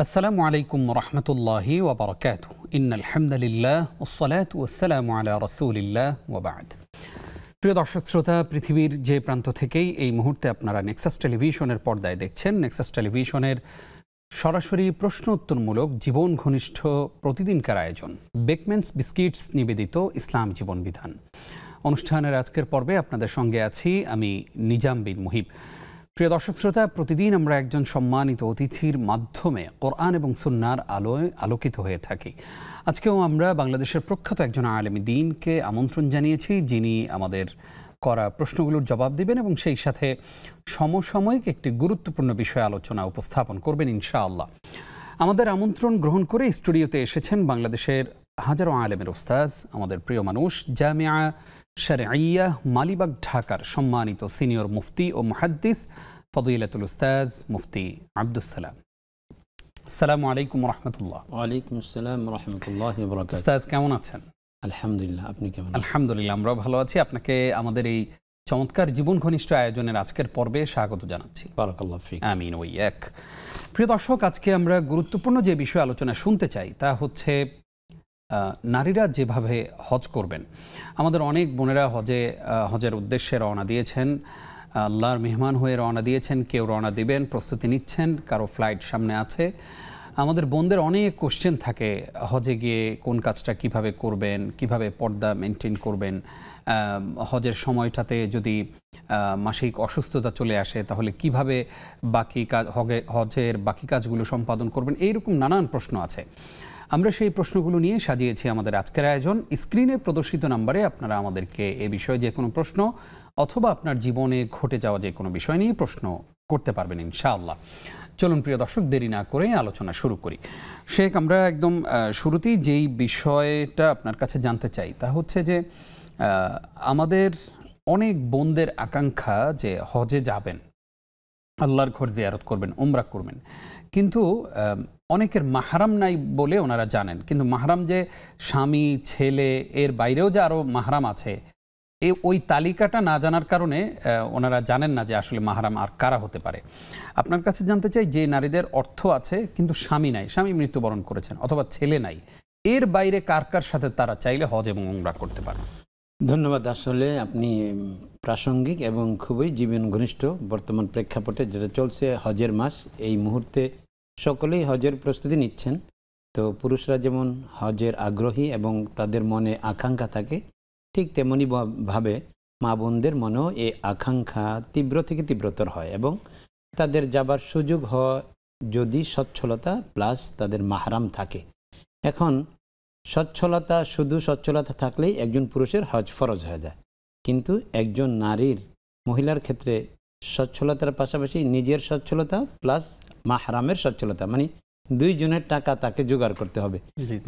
আসসালামু আলাইকুম রহমতুল্লাহি ওয়া বারাকাতুহু ইন্নাল হামদুলিল্লাহ ওয়াসসালাতু ওয়াসসালামু আলা রাসূলিল্লাহ ওয়া বা'দ। প্রিয় দর্শক শ্রোতা, পৃথিবীর যে প্রান্ত থেকেই এই মুহূর্তে আপনারা নেক্সাস টেলিভিশনের পর্দায় দেখছেন, নেক্সাস টেলিভিশনের সরাসরি প্রশ্ন উত্তরমূলক জীবন ঘনিষ্ঠ প্রতিদিনকার আয়োজন বেকম্যানস বিস্কিটস নিবেদিত ইসলাম জীবন বিধান অনুষ্ঠানের আজকের পর্বে আপনাদের সঙ্গে আছি আমি নিজাম বিন মুহিব। প্রিয় দর্শক শ্রোতা, প্রতিদিন আমরা একজন সম্মানিত অতিথির মাধ্যমে কোরআন এবং সুন্নাহর আলোয় আলোকিত হয়ে থাকি। আজকেও আমরা বাংলাদেশের প্রখ্যাত একজন আলেমী দ্বীনকে আমন্ত্রণ জানিয়েছি, যিনি আমাদের করা প্রশ্নগুলোর জবাব দেবেন এবং সেই সাথে সমসাময়িক একটি গুরুত্বপূর্ণ বিষয় আলোচনা উপস্থাপন করবেন ইনশাআল্লাহ। আমাদের আমন্ত্রণ গ্রহণ করে স্টুডিওতে এসেছেন বাংলাদেশের হাজারো আলেমের ওস্তাজ, আমাদের প্রিয় মানুষ, জামিয়া শরঈয়া মালিবাগ ঢাকার সম্মানিত সিনিয়র মুফতি ও মুহাদ্দিস ফদিলাতুল উস্তাজ মুফতি আব্দুস সালাম। আসসালামু আলাইকুম রাহমাতুল্লাহ। ওয়ালাইকুম আসসালাম রাহমাতুল্লাহি ওয়া বারাকাতুহু। উস্তাজ কেমন আছেন? আলহামদুলিল্লাহ, আপনি কেমন? আলহামদুলিল্লাহ, আমরাও ভালো আছি। আপনাকে আমাদের এই চমৎকার জীবন ঘনিষ্ঠ আয়োজনের আজকের পর্বে স্বাগত জানাচ্ছি। বারাকাল্লাহু ফিক। আমিন ওয়া ইয়াক। প্রিয় দর্শক, আজকে আমরা গুরুত্বপূর্ণ যে বিষয় আলোচনা শুনতে চাই তা হচ্ছে নারীরা যেভাবে হজ করবেন। আমাদের অনেক বোনেরা হজের উদ্দেশ্যে রওনা দিয়েছেন, আল্লাহর মেহমান হয়ে রওনা দিয়েছেন, কেউ রওনা দিবেন, প্রস্তুতি নিচ্ছেন, কারো ফ্লাইট সামনে আছে। আমাদের বোনদের অনেক কোশ্চেন থাকে, হজে গিয়ে কোন কাজটা কিভাবে করবেন, কিভাবে পর্দা মেনটেন করবেন, হজের সময়টাতে যদি মাসিক অসুস্থতা চলে আসে তাহলে কিভাবে বাকি কাজ হজের বাকি কাজগুলো সম্পাদন করবেন, এইরকম নানান প্রশ্ন আছে। আমরা সেই প্রশ্নগুলো নিয়ে সাজিয়েছি আমাদের আজকের আয়োজন। স্ক্রিনে প্রদর্শিত নাম্বারে আপনারা আমাদেরকে এ বিষয়ে যে কোনো প্রশ্ন অথবা আপনার জীবনে ঘটে যাওয়া যে কোনো বিষয় নিয়ে প্রশ্ন করতে পারবেন ইনশাআল্লাহ। চলুন প্রিয় দর্শক, দেরি না করে আলোচনা শুরু করি। শেখ, আমরা একদম শুরুতেই যেই বিষয়টা আপনার কাছে জানতে চাই তা হচ্ছে যে আমাদের অনেক বোনদের আকাঙ্ক্ষা যে হজে যাবেন, আল্লাহর ঘর জিয়ারত করবেন, উমরা করবেন, কিন্তু অনেকের মাহরাম নাই বলে ওনারা জানেন, কিন্তু মাহরাম যে স্বামী, ছেলে, এর বাইরেও যে আরও মাহরাম আছে, ওই তালিকাটা না জানার কারণে ওনারা জানেন না যে আসলে মাহরাম আর কারা হতে পারে। আপনার কাছে জানতে চাই, যে নারীদের অর্থ আছে কিন্তু স্বামী নাই, স্বামী মৃত্যুবরণ করেছেন অথবা ছেলে নাই, এর বাইরে কার কার সাথে তারা চাইলে হজ এবং উমরা করতে পারে? ধন্যবাদ। আসলে আপনি প্রাসঙ্গিক এবং খুবই জীবন ঘনিষ্ঠ বর্তমান প্রেক্ষাপটে যেটা চলছে, হজের মাস, এই মুহূর্তে সকলেই হজের প্রস্তুতি নিচ্ছেন। তো পুরুষরা যেমন হজের আগ্রহী এবং তাদের মনে আকাঙ্ক্ষা থাকে, ঠিক তেমনি ভাবে মা বোনদের মনেও এই আকাঙ্ক্ষা তীব্র থেকে তীব্রতর হয় এবং তাদের যাবার সুযোগ হয় যদি সচ্ছলতা প্লাস তাদের মাহরাম থাকে। এখন সচ্ছলতা, শুধু সচ্ছলতা থাকলেই একজন পুরুষের হজ ফরজ হয়ে যায়, কিন্তু একজন মহিলার ক্ষেত্রে সচ্ছলতার পাশাপাশি নিজের সচ্ছলতা প্লাস মাহরামের সচ্ছলতা, মানে দুইজনের টাকা তাকে জোগাড় করতে হবে।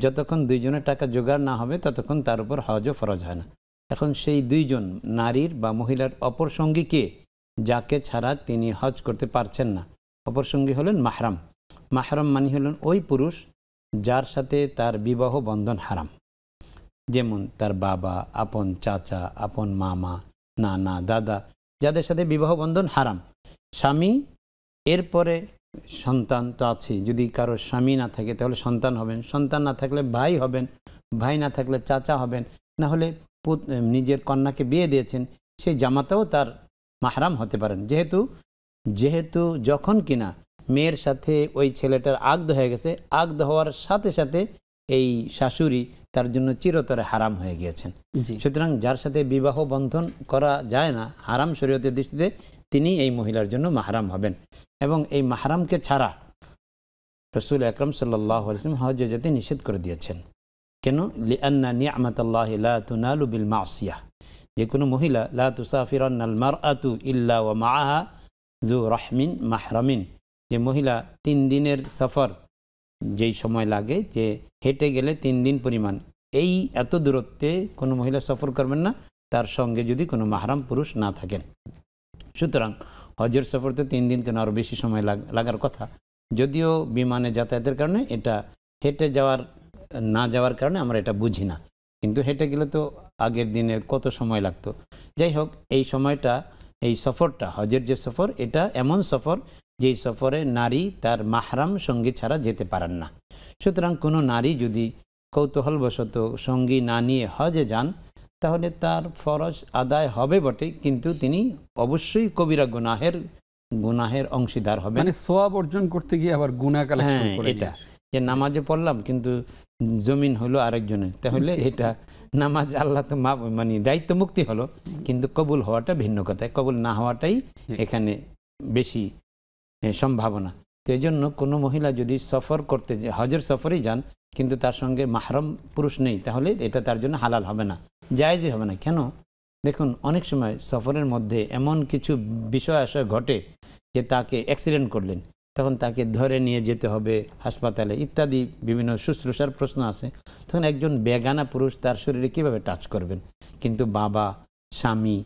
যতক্ষণ দুইজনের টাকা জোগাড় না হবে ততক্ষণ তার উপর হজও ফরজ হয় না। এখন সেই দুইজন নারীর বা মহিলার অপর সঙ্গী কে, যাকে ছাড়া তিনি হজ করতে পারছেন না, অপর সঙ্গী হলেন মাহরাম। মাহরাম মানে হলেন ওই পুরুষ যার সাথে তার বিবাহ বন্ধন হারাম, যেমন তার বাবা, আপন চাচা, আপন মামা, নানা, দাদা, যাদের সাথে বিবাহ বন্ধন হারাম। স্বামী, এরপরে সন্তান তো আছে, যদি কারো স্বামী না থাকে তাহলে সন্তান হবেন, সন্তান না থাকলে ভাই হবেন, ভাই না থাকলে চাচা হবেন, না হলে নিজের কন্যাকে বিয়ে দিয়েছেন সেই জামাতাও তার মাহরাম হতে পারেন। যেহেতু যখন কিনা মেয়ের সাথে ওই ছেলেটার আগদ হয়ে গেছে, আগদ হওয়ার সাথে সাথে এই শাশুড়ি তার জন্য চিরতরে হারাম হয়ে গিয়েছেন। সুতরাং যার সাথে বিবাহ বন্ধন করা যায় না হারাম শরীয়তের দৃষ্টিতে, তিনি এই মহিলার জন্য মাহরাম হবেন। এবং এই মাহরামকে ছাড়া রাসূল আকরাম সাল্লাল্লাহু আলাইহি ওয়াসাল্লাম হজে যেতে নিষেধ করে দিয়েছেন। কেন? লিআন্না নি'মাতাল্লাহি লা তুনালু বিল মাসিয়াহ। যে কোনো মহিলা, লা তুসাফিরান্নাল মারআতু ইল্লা ওয়া মাআহা যু রাহমিন মাহরামিন, যে মহিলা 3 দিনের সফর যেই সময় লাগে, যে হেঁটে গেলে 3 দিন পরিমাণ, এই এত দূরত্বে কোনো মহিলা সফর করবেন না তার সঙ্গে যদি কোনো মাহরাম পুরুষ না থাকেন। সুতরাং হজের সফর তো 3 দিন কেন, আরও বেশি সময় লাগার কথা। যদিও বিমানে যাতায়াতের কারণে এটা, হেঁটে না যাওয়ার কারণে আমরা এটা বুঝি না, কিন্তু হেঁটে গেলে তো আগের দিনে কত সময় লাগতো। যাই হোক, এই সময়টা, এই সফরটা, হজের যে সফর, এটা এমন সফর যেই সফরে নারী তার মাহরাম সঙ্গী ছাড়া যেতে পারেন না। সুতরাং কোনো নারী যদি কৌতূহলবশত সঙ্গী না নিয়ে হজে যান তাহলে তার ফরজ আদায় হবে বটে, কিন্তু তিনি অবশ্যই কবিরা গুনাহের অংশীদার হবেন। মানে সওয়াব অর্জন করতে গিয়ে আবার গুনাহ কালেকশন করে এটা যে নামাজে পড়লাম কিন্তু জমিন হলো আরেকজনের, তাহলে এটা নামাজ আল্লাহ তো মানে দায়িত্ব মুক্তি হলো, কিন্তু কবুল হওয়াটা ভিন্ন কথা, কবুল না হওয়াটাই এখানে বেশি সম্ভাবনা। তো এই জন্য কোনো মহিলা যদি সফর করতে হজের সফরেই যান কিন্তু তার সঙ্গে মাহরম পুরুষ নেই, তাহলে এটা তার জন্য হালাল হবে না, জায়েজই হবে না। কেন? দেখুন, অনেক সময় সফরের মধ্যে এমন কিছু বিষয় আশয় ঘটে যে তাকে অ্যাক্সিডেন্ট করলেন, তখন তাকে ধরে নিয়ে যেতে হবে হাসপাতালে ইত্যাদি বিভিন্ন শুশ্রূষার প্রশ্ন আছে। তখন একজন বেগানা পুরুষ তার শরীরে কিভাবে টাচ করবেন? কিন্তু বাবা, স্বামী,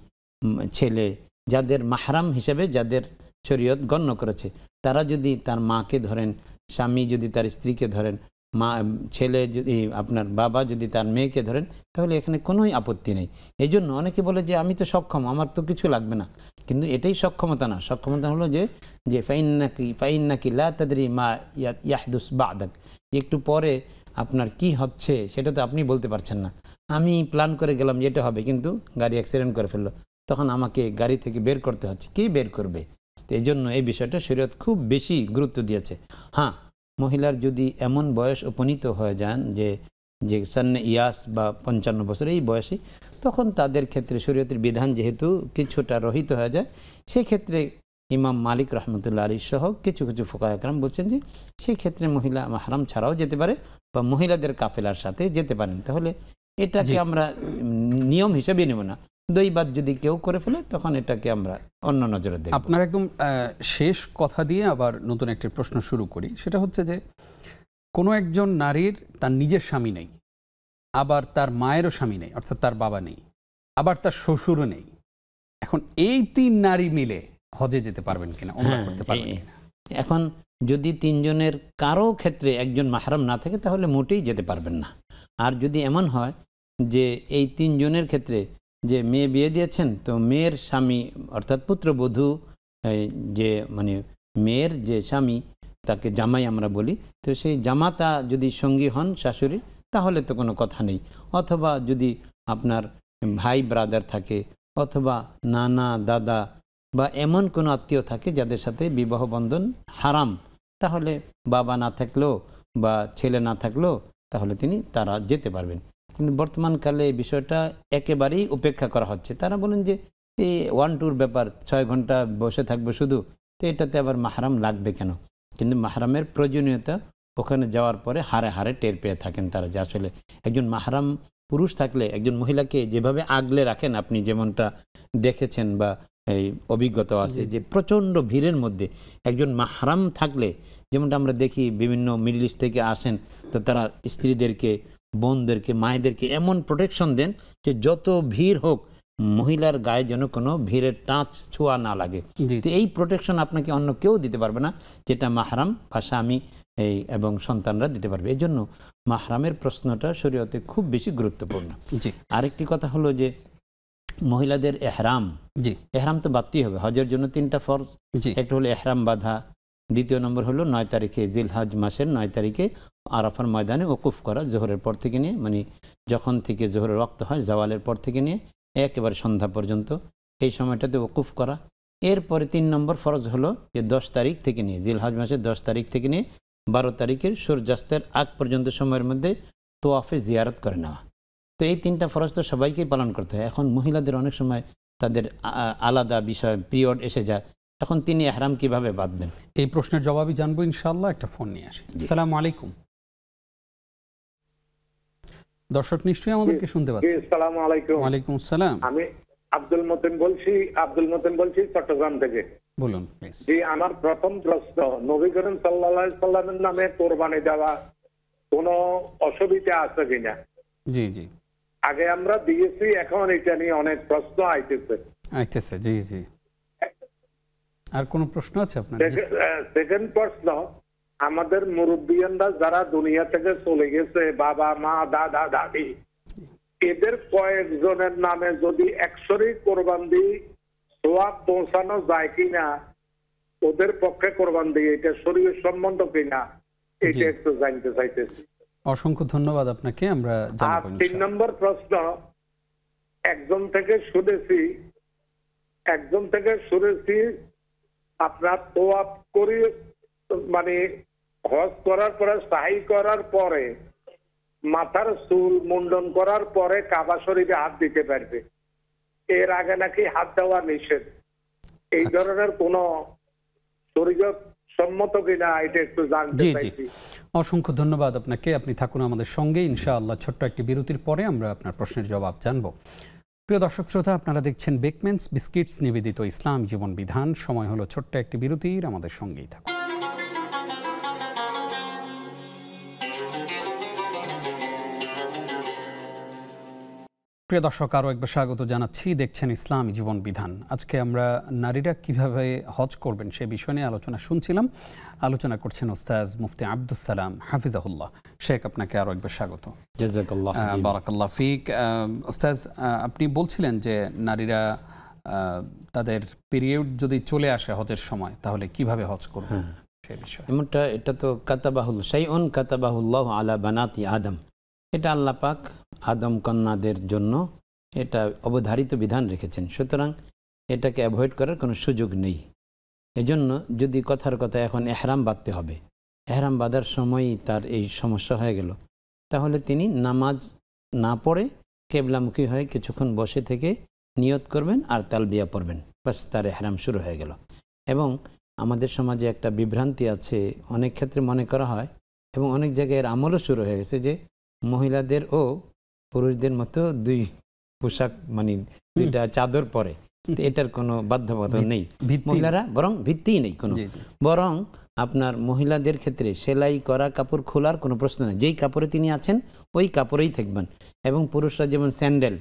ছেলে, যাদের মাহরাম হিসেবে যাদের শরীয়ত গণ্য করেছে, তারা যদি তার মাকে ধরেন, স্বামী যদি তার স্ত্রীকে ধরেন, ছেলে যদি আপনার বাবা যদি তার মেয়েকে ধরেন, তাহলে এখানে কোনোই আপত্তি নেই। এই জন্য অনেকে বলে যে আমি তো সক্ষম, আমার তো কিছু লাগবে না, কিন্তু এটাই সক্ষমতা না। সক্ষমতা হলো যে ফাইন্নাকি লা তাদরি মা ইয়াহদুস বা'দাক, একটু পরে আপনার কি হচ্ছে সেটা তো আপনি বলতে পারছেন না। আমি প্ল্যান করে গেলাম যেটা হবে, কিন্তু গাড়ি অ্যাক্সিডেন্ট করে ফেললো, তখন আমাকে গাড়ি থেকে বের করতে হচ্ছে, কে বের করবে? তো এই জন্য এই বিষয়টা শরীয়ত খুব বেশি গুরুত্ব দিয়েছে। হ্যাঁ, মহিলার যদি এমন বয়স উপনীত হয়ে যান যে সান্নে ইয়াস বা 55 বছর এই বয়সে, তখন তাদের ক্ষেত্রে শরীয়তের বিধান যেহেতু কিছুটা রহিত হয়ে যায়, সেক্ষেত্রে ইমাম মালিক রহমতুল্লাহ আলী সহ কিছু কিছু ফুকাহা কেরাম বলছেন যে সেই ক্ষেত্রে মহিলা মাহরাম ছাড়াও যেতে পারে বা মহিলাদের কাফেলার সাথে যেতে পারেন। তাহলে এটাকে আমরা নিয়ম হিসেবে নেব না, দৈবাত যদি কেউ করে ফেলে তখন এটাকে আমরা অন্য নজরে দেখব। আপনার একদম শেষ কথা দিয়ে আবার নতুন একটি প্রশ্ন শুরু করি, সেটা হচ্ছে যে কোনো একজন নারীর তার নিজের স্বামী নেই, আবার তার মায়েরও স্বামী নেই, অর্থাৎ তার বাবা নেই, আবার তার শ্বশুরও নেই। এখন এই 3 নারী মিলে হজে যেতে পারবেন কিনা, ওমরা করতে পারবেন কিনা? এখন যদি 3 জনের কারো ক্ষেত্রে একজন মাহরাম না থাকে তাহলে মোটেই যেতে পারবেন না। আর যদি এমন হয় যে এই 3 জনের ক্ষেত্রে যে মেয়ে বিয়ে দিয়েছেন, তো মেয়ের স্বামী অর্থাৎ পুত্রবধূ, যে মানে মেয়ের যে স্বামী তাকে জামাই আমরা বলি, তো সেই জামাতা যদি সঙ্গী হন শাশুড়ি, তাহলে তো কোনো কথা নেই। অথবা যদি আপনার ভাই ব্রাদার থাকে, অথবা নানা দাদা বা এমন কোনো আত্মীয় থাকে যাদের সাথে বিবাহ বন্ধন হারাম, তাহলে বাবা না থাকলেও বা ছেলে না থাকলেও তাহলে তারা যেতে পারবেন। কিন্তু বর্তমানকালে এই বিষয়টা একেবারেই উপেক্ষা করা হচ্ছে। তারা বলেন যে এই 1-2 ব্যাপার, 6 ঘন্টা বসে থাকবে শুধু, তো এটাতে আবার মাহরাম লাগবে কেন? কিন্তু মাহরামের প্রয়োজনীয়তা ওখানে যাওয়ার পরে হারে হারে টের পেয়ে থাকেন তারা, যে আসলে একজন মাহরাম পুরুষ থাকলে একজন মহিলাকে যেভাবে আগলে রাখেন, আপনি যেমনটা দেখেছেন বা এই অভিজ্ঞতা আছে যে প্রচণ্ড ভিড়ের মধ্যে একজন মাহরাম থাকলে, যেমনটা আমরা দেখি বিভিন্ন মিডল ইস্ট থেকে আসেন, তো তারা স্ত্রীদেরকে, বোনদেরকে, মায়েদেরকে এমন প্রোটেকশন দেন যে যত ভিড় হোক মহিলার গায়ে যেন কোনো ভিড়ের টাচ ছোঁয়া না লাগে। তো এই প্রোটেকশন আপনাকে অন্য কেউ দিতে পারবে না, যেটা মাহরাম বা স্বামী এবং সন্তানরা দিতে পারবে। এই জন্য মাহরামের প্রশ্নটা শরীয়তে খুব বেশি গুরুত্বপূর্ণ। আরেকটি কথা হলো যে মহিলাদের এহরাম তো বাড়তেই হবে। হজের জন্য 3টা ফরজ, একটা হলো এহরাম বাঁধা, দ্বিতীয় নম্বর হলো 9 তারিখে জিলহজ মাসের 9 তারিখে আরাফার ময়দানে ওকুফ করা, জোহরের পর থেকে নিয়ে, মানে যখন থেকে জোহরের ওয়াক্ত হয় জাওয়ালের পর থেকে নিয়ে একেবারে সন্ধ্যা পর্যন্ত এই সময়টাতে ওকুফ করা। এরপরে 3 নম্বর ফরজ হলো যে 10 তারিখ থেকে নিয়ে, জিলহজ মাসের 10 তারিখ থেকে নিয়ে 12 তারিখের সূর্যাস্তের আগ পর্যন্ত সময়ের মধ্যে তোয়াফে জিয়ারত করে নেওয়া। তো এই 3টা ফরজ তো সবাইকেই পালন করতে হয়। এখন মহিলাদের অনেক সময় তাদের আলাদা বিষয়, পিরিয়ড এসে যায়, এখন তিনি ইহরাম কিভাবে বাঁধবেন? এই প্রশ্নের জবাবই জানবো ইনশাআল্লাহ। একটা ফোন নিয়ে আসি। আসসালামু আলাইকুম। দর্শক নিশ্চয়ই আমাদেরকে শুনতে পাচ্ছেন। আসসালামু আলাইকুম। ওয়ালাইকুম আসসালাম। আমি আব্দুল মতিন বলছি চট্টগ্রাম থেকে। বলুন প্লিজ। জি, আমার প্রথম প্রশ্ন, নবী করিম সাল্লাল্লাহু আলাইহি সাল্লামের নামে কোরবানি দেওয়া কোনো অসুবিধা আছে কিনা? জি জি, আগে আমরা দিয়েছি, এখন এটা নিয়ে অনেক প্রশ্ন আইতেছে। জি জি, আর কোন প্রশ্ন আছে আপনার? সেকেন্ড প্রশ্ন, আমাদের মুরব্বিয়ানরা যারা দুনিয়া থেকে চলে গেছে, বাবা মা দাদা দাদি, এদের কয়েকজনের নামে যদি 100 কোরবানি সওয়াব পৌঁছানো যায় কিনা, ওদের পক্ষে কোরবান দিয়ে এটা শরীয়ত সম্মত কিনা এটা একটু জানতে চাইতেছি। অসংখ্য ধন্যবাদ আপনাকে, আমরা আর জানাবো 3 নম্বর প্রশ্ন, একজন থেকে শুনেছি আপনার তোয়াফ করি, মানে হজ করার পরে সাই করার পরে মাথার চুল মুন্ডন করার পরে কাবা শরীফে হাত দিতে পারবে, এর আগে নাকি হাত দেওয়া নিষেধ। এই ধরনের কোন শরীয়ত সম্মত কিনা এটা একটু জানতে চাইছি। অসংখ্য ধন্যবাদ আপনাকে, আপনি থাকুন আমাদের সঙ্গে, ইনশাআল্লাহ ছোট্ট একটি বিরতির পরে আমরা আপনার প্রশ্নের জবাব জানব। প্রিয় দর্শক শ্রোতা, আপনারা দেখছেন বেকমেন্স বিস্কিটস নিবেদিত ইসলাম জীবন বিধান। সময় হলো ছোট্ট একটি বিরতির, আমাদের সঙ্গেই থাকুন। প্রিয় দর্শক, আরও একবার স্বাগত জানাচ্ছি, দেখছেন ইসলামী জীবন বিধান। আজকে আমরা নারীরা কিভাবে হজ করবেন সে বিষয় নিয়ে আলোচনা শুনছিলাম। আলোচনা করছেন ওস্তাজ মুফতি আব্দুস সালাম হাফিজাহুল্লাহ। শেখ, আপনাকে আরও একবার স্বাগত। জাযাকাল্লাহ, বারাকাল্লাহ ফিক। ওস্তাজ, আপনি বলছিলেন যে নারীরা তাদের পিরিয়ড যদি চলে আসে হজের সময় তাহলে কিভাবে হজ করবেন সে বিষয়ে। এমনটা, এটা তো কাতাবাহুল শাইউন কাতাবাহুল্লাহ আলা বানাতি আদম, এটা আল্লাহ পাক আদম কন্যাদের জন্য এটা অবধারিত বিধান রেখেছেন। সুতরাং এটাকে অ্যাভয়েড করার কোনো সুযোগ নেই। এজন্য যদি কথার কথা এখন এহরাম বাঁধতে হবে, এহরাম বাঁধার সময়ই তার এই সমস্যা হয়ে গেল, তাহলে তিনি নামাজ না পড়ে কেবলামুখী হয়ে কিছুক্ষণ বসে থেকে নিয়ত করবেন আর তালবিয়া পড়বেন, বাস তার এহরাম শুরু হয়ে গেল। এবং আমাদের সমাজে একটা বিভ্রান্তি আছে, অনেক ক্ষেত্রে মনে করা হয় এবং অনেক জায়গায় এর আমলও শুরু হয়ে গেছে যে মহিলাদের ও পুরুষদের মতো দুই পোশাক, মানে দুইটা চাদর পরে, এটার কোনো বাধ্যবাধকতা নেই। মহিলারা বরং ভিত্তিই নেই কোনো, বরং আপনার মহিলাদের ক্ষেত্রে সেলাই করা কাপড় খোলার কোনো প্রশ্ন নেই, যেই কাপড়ে তিনি আছেন ওই কাপড়েই থাকবেন। এবং পুরুষরা যেমন স্যান্ডেল,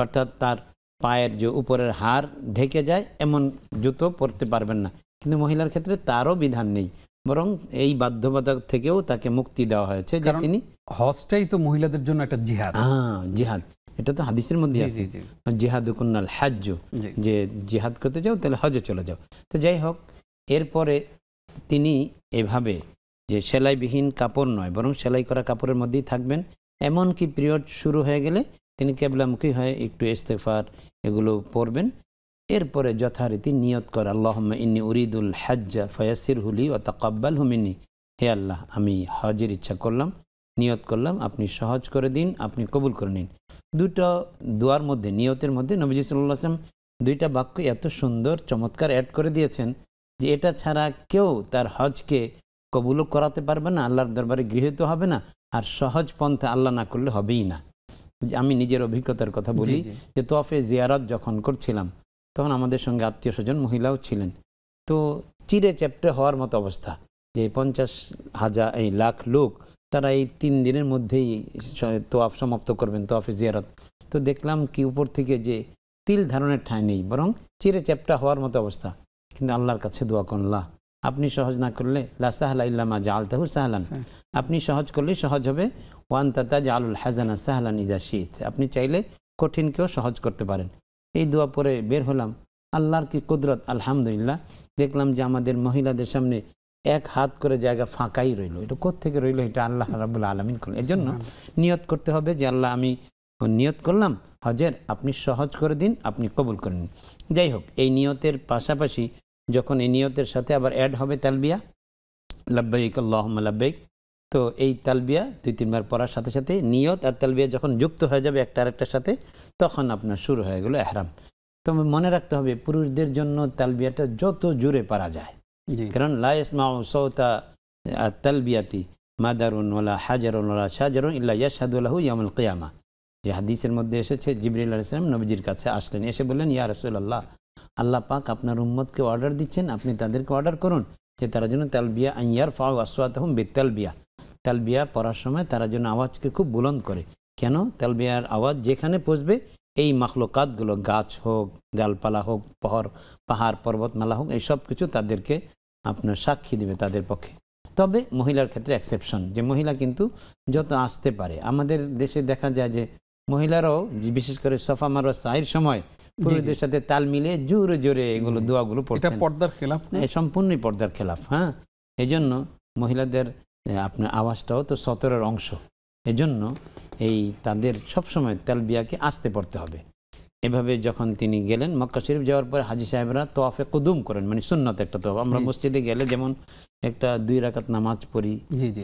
অর্থাৎ তার পায়ের যে উপরের হাড় ঢেকে যায় এমন জুতো পরতে পারবেন না, কিন্তু মহিলার ক্ষেত্রে তারও বিধান নেই, বরং এই বাধ্যবাধকতা থেকেও তাকে মুক্তি দেওয়া হয়েছে যে তিনি, হজটাই তো মহিলাদের জন্য একটা জিহাদ। জিহাদ, এটা তো হাদিসের মধ্যে আছে, জিহাদুকুন্নাল হাজ্জ, যে জিহাদ করতে যাও তাহলে হজে চলে যাও। তো যাই হোক, এরপরে তিনি এভাবে যে সেলাইবিহীন কাপড় নয় বরং সেলাই করা কাপড়ের মধ্যেই থাকবেন। এমনকি পিরিয়ড শুরু হয়ে গেলে তিনি কেবলামুখী হয়ে একটু ইস্তেগফার এগুলো পড়বেন। এরপরে যথারীতি নিয়ত কর, আল্লাহুম্মা ইন্নী উরিদুল হাজ্জা ফায়াসসিরহু লি ওয়া তাকাব্বালহু মিন্নি, হে আল্লাহ আমি হজের ইচ্ছা করলাম, নিয়ত করলাম, আপনি সহজ করে দিন, আপনি কবুল করে নিন। দুটো দোয়ার মধ্যে, নিয়তের মধ্যে নবীজি সাল্লাল্লাহু আলাইহি ওয়াসাল্লাম দুইটা বাক্য এত সুন্দর চমৎকার অ্যাড করে দিয়েছেন যে এটা ছাড়া কেউ তার হজকে কবুলও করাতে পারবে না, আল্লাহর দরবারে গৃহীত হবে না, আর সহজ পন্থা আল্লাহ না করলে হবেই না। আমি নিজের অভিজ্ঞতার কথা বলি যে তোয়াফে জিয়ারত যখন করছিলাম তখন আমাদের সঙ্গে আত্মীয় স্বজন মহিলাও ছিলেন। তো চিরে চ্যাপ্টে হওয়ার মতো অবস্থা যে 50,000 এই লাখ লোক তারা এই 3 দিনের মধ্যেই তোয়াফ সমাপ্ত করবেন, তোয়াফে জিয়ারত। তো দেখলাম কি উপর থেকে যে তিল ধারণের ঠাঁই নেই, বরং চিরে চ্যাপ্টা হওয়ার মতো অবস্থা। কিন্তু আল্লাহর কাছে দোয়া করলাম, আপনি সহজ না করলে লা সাহলা ইল্লা মা জাআলতাহু সাহলান, আপনি সহজ করলে সহজ হবে। ওয়ান তাতাজালুল হাজানা সাহলান ইযা শিত, আপনি চাইলে কঠিনকেও সহজ করতে পারেন। এই দোয়া পরে বের হলাম, আল্লাহর কি কুদরত, আলহামদুলিল্লাহ। দেখলাম যে আমাদের মহিলাদের সামনে 1 হাত করে জায়গা ফাঁকাই রইল। এটা কোত্থেকে রইল? এটা আল্লাহ রাব্বুল আলামিন করলেন। এর জন্য নিয়ত করতে হবে যে আল্লাহ আমি নিয়ত করলাম হজের, আপনি সহজ করে দিন, আপনি কবুল করে নিন। যাই হোক, এই নিয়তের পাশাপাশি যখন এই নিয়তের সাথে আবার অ্যাড হবে তালবিয়া, লাব্বাইক আল্লাহুম্মা লাব্বাইক, তো এই তালবিয়া 2-3 বার পড়ার সাথে সাথে নিয়ত আর তালবিয়া যখন যুক্ত হয়ে যাবে একটা আরেকটার সাথে, তখন আপনার শুরু হয়ে গেল এহরাম। তো মনে রাখতে হবে পুরুষদের জন্য তালবিয়াটা যত জোরে পারা যায়, কারণ লা ইয়াসমাউ সাওতা আত-তালবিয়াতি মাদারুন ওয়ালা হাজারুন ওয়ালা শাজারুন ইল্লা ইয়াশহাদু লাহু ইয়াউমুল কিয়ামা। যে হাদিসের মধ্যে এসেছে, জিবরিল আলাইহিস সালাম নবীজির কাছে আসলেন, এসে বললেন, ইয়া রাসূলুল্লাহ, আল্লাহ পাক আপনার উম্মতকে অর্ডার দিচ্ছেন, আপনি তাদেরকে অর্ডার করুন যে তারা যেন তালবিয়া আইয়ার ফাউ আসওয়াতাহুম বিতালবিয়া, তালবিয়া পড়ার সময় তারা যেন আওয়াজকে খুব বুলন্দ করে। কেন? তালবিয়ার আওয়াজ যেখানে পৌঁছবে এই মাখলুকাতগুলো, গাছ হোক, ডালপালা হোক, পাহাড় পর্বতমালা হোক, এই সব কিছু তাদেরকে আপনার সাক্ষী দিবে তাদের পক্ষে। তবে মহিলার ক্ষেত্রে এক্সেপশন, যে মহিলা কিন্তু যত আসতে পারে। আমাদের দেশে দেখা যায় যে মহিলারাও বিশেষ করে সফা মারওয়া সাইর সময় পুরুষদের সাথে তাল মিলিয়ে জোরে জোরে এগুলো দোয়াগুলো এটা পড়ছেন। পর্দার খেলাফ না? সম্পূর্ণই পর্দার খেলাফ। হ্যাঁ, এজন্য মহিলাদের আপনার আওয়াজটাও তো সতরের অংশ। এজন্য এই তাদের সবসময় তালবিয়াকে আস্তে পড়তে হবে। এভাবে যখন তিনি গেলেন মক্কা শরীফ যাওয়ার পরে হাজী সাহেবরা তোয়াফে কুদুম করেন, মানে সুন্নত একটা তোয়াফ। আমরা মসজিদে গেলে যেমন একটা 2 রাকাত নামাজ পড়ি,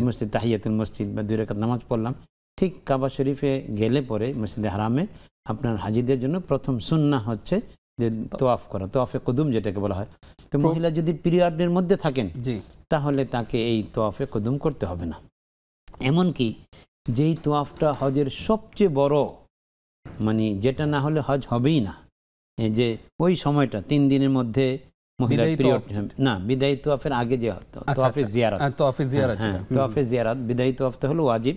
মসজিদ তাহিয়াতুল মসজিদ বা 2 রাকাত নামাজ পড়লাম, ঠিক কাবা শরীফে গেলে পরে মসজিদে হারামে আপনার হাজীদের জন্য প্রথম সুন্নাহ হচ্ছে যে তোয়াফ করা, তোয়াফে কুদুম যেটাকে বলা হয়। তো মহিলা যদি পিরিয়ডের মধ্যে থাকেন তাহলে তাকে এই তোয়াফে কুদুম করতে হবে না। এমনকি যেই তোয়াফটা হজের সবচেয়ে বড়, মানে যেটা না হলে হজ হবেই না, যে ওই সময়টা 3 দিনের মধ্যে মহিলার পিরিয়ড না, বিদায়ী তোয়াফের আগে যে তোয়াফে জিয়ারত, তোয়াফে জিয়ারত, বিদায়ী তোয়াফটা হলো ওয়াজিব।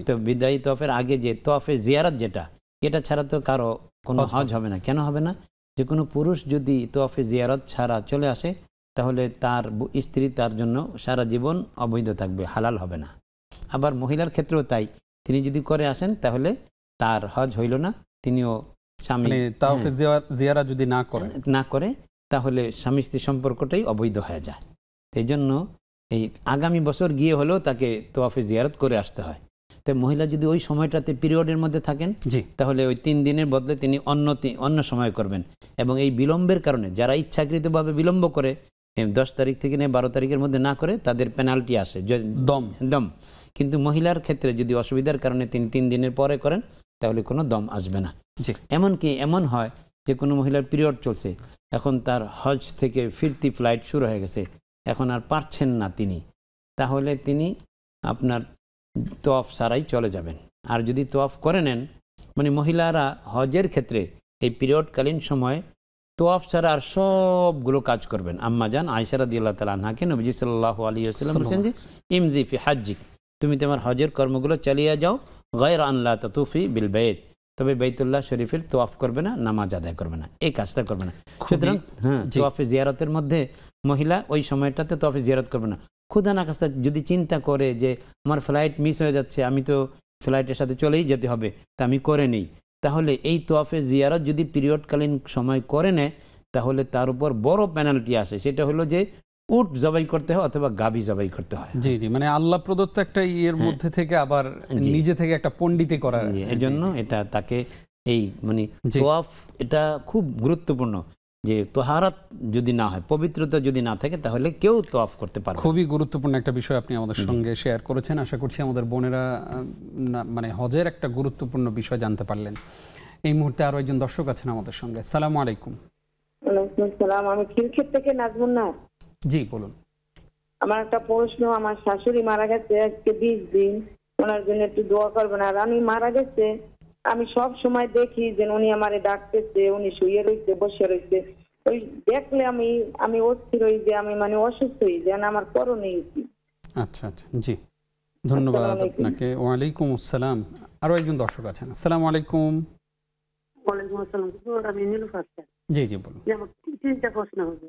তো বিদায়ী তোয়াফের আগে যে তোয়াফে জিয়ারত যেটা, এটা ছাড়া তো কারো কোনো হজ হবে না। কেন হবে না? যে কোনো পুরুষ যদি তোয়াফে জিয়ারত ছাড়া চলে আসে তাহলে তার স্ত্রী তার জন্য সারা জীবন অবৈধ থাকবে, হালাল হবে না। আবার মহিলার ক্ষেত্রেও তাই, তিনি যদি করে আসেন তাহলে তার হজ হইল না, তিনিও স্বামী তাওয়াফে জিয়ারা যদি না করে তাহলে স্বামী স্ত্রী সম্পর্কটাই অবৈধ হয়ে যায়। এই জন্য এই আগামী বছর গিয়ে হলেও তাকে তোয়াফে জিয়ারত করে আসতে হয়। তো মহিলা যদি ওই সময়টাতে পিরিয়ডের মধ্যে থাকেন তাহলে ওই 3 দিনের বদলে তিনি অন্য সময় করবেন। এবং এই বিলম্বের কারণে যারা ইচ্ছাকৃতভাবে বিলম্ব করে 10 তারিখ থেকে 12 তারিখের মধ্যে না করে তাদের পেনাল্টি আসে, দম। কিন্তু মহিলার ক্ষেত্রে যদি অসুবিধার কারণে তিনি 3 দিনের পরে করেন তাহলে কোনো দম আসবে না। এমনকি এমন হয় যে কোনো মহিলার পিরিয়ড চলছে, এখন তার হজ থেকে ফিরতি ফ্লাইট শুরু হয়ে গেছে, এখন আর পারছেন না তিনি, তাহলে তিনি আপনার তোয়াফ ছাড়াই চলে যাবেন। আর যদি তোয়াফ করে নেন, মানে মহিলারা হজের ক্ষেত্রে এই পিরিয়ডকালীন সময়ে তোয়াফ ছাড়া আর সবগুলো কাজ করবেন। আম্মা জান আয়েশা রাদিয়াল্লাহু তাআলা আনহাকে নবীজি সাল্লাল্লাহু আলাইহি ওয়াসাল্লাম বলেছেন যে ইমজি ফি হাজ্জিক, তুমি তোমার হজের কর্মগুলো চালিয়ে যাও, গায়রা আন লা তাতুফি বিল বাইত, তবে বাইতুল্লাহ শরীফের তোয়াফ করবে না, নামাজ আদায় করবে না, এই কাজটা করবে না। সুতরাং তোয়াফে জিয়ারতের মধ্যে মহিলা ওই সময়টাতে তোয়াফে জিয়ারত করবে না। খুদা না খাস্তা যদি চিন্তা করে যে আমার ফ্লাইট মিস হয়ে যাচ্ছে, আমি তো ফ্লাইটের সাথে চলেই যেতে হবে, তা আমি করে নেই, তাহলে এই তোয়াফে জিয়ারত যদি পিরিয়ডকালীন সময় করে নেয় তাহলে তার উপর বড় পেনাল্টি আসে। সেটা হলো যে উট জবাই করতে হয় অথবা গাভী জবাই করতে হয়। মানে আল্লাহ প্রদত্ত একটা ইয়ের মধ্যে থেকে আবার নিজে থেকে একটা পণ্ডিতে করা। এজন্য এটা তাকে এই মানে তোয়াফ এটা খুব গুরুত্বপূর্ণ, যে তোহারাত যদি না হয়, পবিত্রতা যদি না থাকে তাহলে কেউ তোয়াফ করতে পারে। খুবই গুরুত্বপূর্ণ একটা বিষয় আপনি আমাদের সঙ্গে শেয়ার করেছেন। আশা করছি আমাদের বোনেরা মানে হজের একটা গুরুত্বপূর্ণ বিষয় জানতে পারলেন। এই মুহূর্তে আরো একজন দর্শক আছেন আমাদের সঙ্গে। আসসালামু আলাইকুম। ওয়ালাইকুম আসসালাম। আমি খিলক্ষেত থেকে নাজমুন নাহার। জি বলুন। আমার একটা প্রশ্ন, আমার শাশুড়ি মারা গেছে আজকে 20 দিন, ওনার জন্য একটু দোয়া করবেন। আর আমি মারা গেছে, আমি সব সময় দেখি যে উনি আমারে ডাকতেছে, উনি শুয়ে রয়েছে, বসে রয়েছে, ওই দেখলে আমি অস্থির হই, যে আমি মানে অসুস্থ হই, যেন আমার করণীয় কি। আচ্ছা আচ্ছা, জি ধন্যবাদ আপনাকে। ওয়ালাইকুম আসসালাম। আরো একজন দর্শক আছেন। আসসালামু আলাইকুম। ওয়ালাইকুম আসসালাম। আমি নীলুফার। জি জি বলুন। আমার 3টা প্রশ্ন হবে।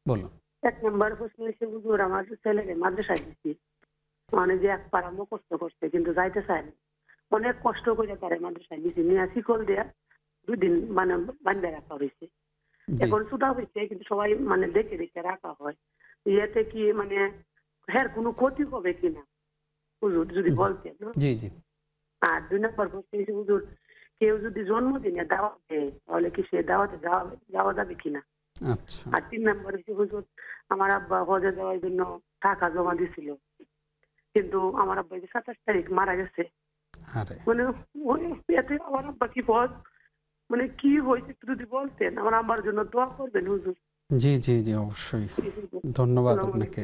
বলুন। 1 নম্বর প্রশ্ন হচ্ছে, হুজুর আমার ছেলেকে মাদ্রাসায় দিচ্ছি, মানে যে এক পারা মুখস্থ করছে কিন্তু যাইতে চায় না, অনেক কষ্ট করে তারা মাদ্রাসায় দিচ্ছি, নিয়ে শিকল দেয়া 2 দিন মানে বান্ধে রাখা হয়েছে। এখন ছুটা হয়েছে কিন্তু সবাই মানে দেখে দেখে রাখা হয়, ইয়েতে কি মানে হ্যাঁ কোনো ক্ষতি হবে কিনা হুজুর যদি বলতেন। জি জি। আর 2 নম্বর প্রশ্ন হচ্ছে, হুজুর কেউ যদি জন্মদিনে দাওয়াত দেয় তাহলে কি সে দাওয়াতে যাওয়া যাবে কিনা। আচ্ছা। আর 3 নম্বর হচ্ছে, হুজুর আমার আব্বা হজে যাওয়ার জন্য টাকা জমা দিছিল, কিন্তু আমার আব্বা 27 তারিখ মারা গেছে। মানে এতে আমার আব্বা কি হজ মানে কি হয়েছে যদি বলতেন, আমার আব্বার জন্য দোয়া করবেন হুজুর। জি জি জি অবশ্যই। ধন্যবাদ আপনাকে।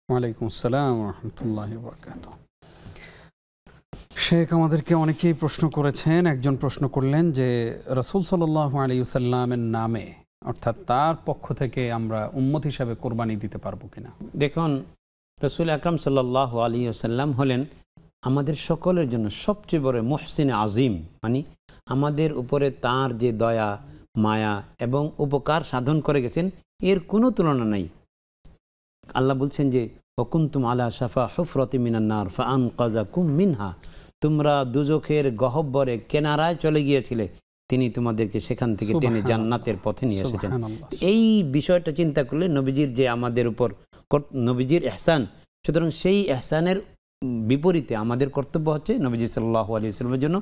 ওয়ালাইকুম আসসালাম ওয়া রাহমাতুল্লাহি ওয়া বারাকাতুহু। শেখ আমাদেরকে অনেকেই প্রশ্ন করেছেন। একজন প্রশ্ন করলেন যে রাসূল সাল্লাল্লাহু আলাইহি ওয়াসাল্লামের নামে, অর্থাৎ তার পক্ষ থেকে আমরা উম্মত হিসাবে কোরবানি দিতে পারবো কিনা। দেখুন, রাসূল আকরাম সাল্লাল্লাহু আলাইহি ওয়াসাল্লাম হলেন আমাদের সকলের জন্য সবচেয়ে বড় মুহসিন আজিম, মানে আমাদের উপরে তার যে দয়া মায়া এবং উপকার সাধন করে গেছেন এর কোনো তুলনা নাই। আল্লাহ বলছেন যে ওয়াকুনতুম আলা শাফা হুফরাতিন মিনান নার ফাআনকাযাকুম মিনহা, তোমরা দুজখের গহ্বরে কিনারায় চলে গিয়েছিলে, তিনি তোমাদেরকে সেখান থেকে টেনে সুবহানাল্লাহ। জান্নাতের পথে নিয়ে এসেছেন। সুবহানাল্লাহ। এই বিষয়টা চিন্তা করলে নবীজির যে আমাদের উপর নবীজির ইহসান, সুতরাং সেই ইহসানের বিপরীতে আমাদের কর্তব্য হচ্ছে নবীজি সাল্লাল্লাহু আলাইহি ওয়াসাল্লামের জন্য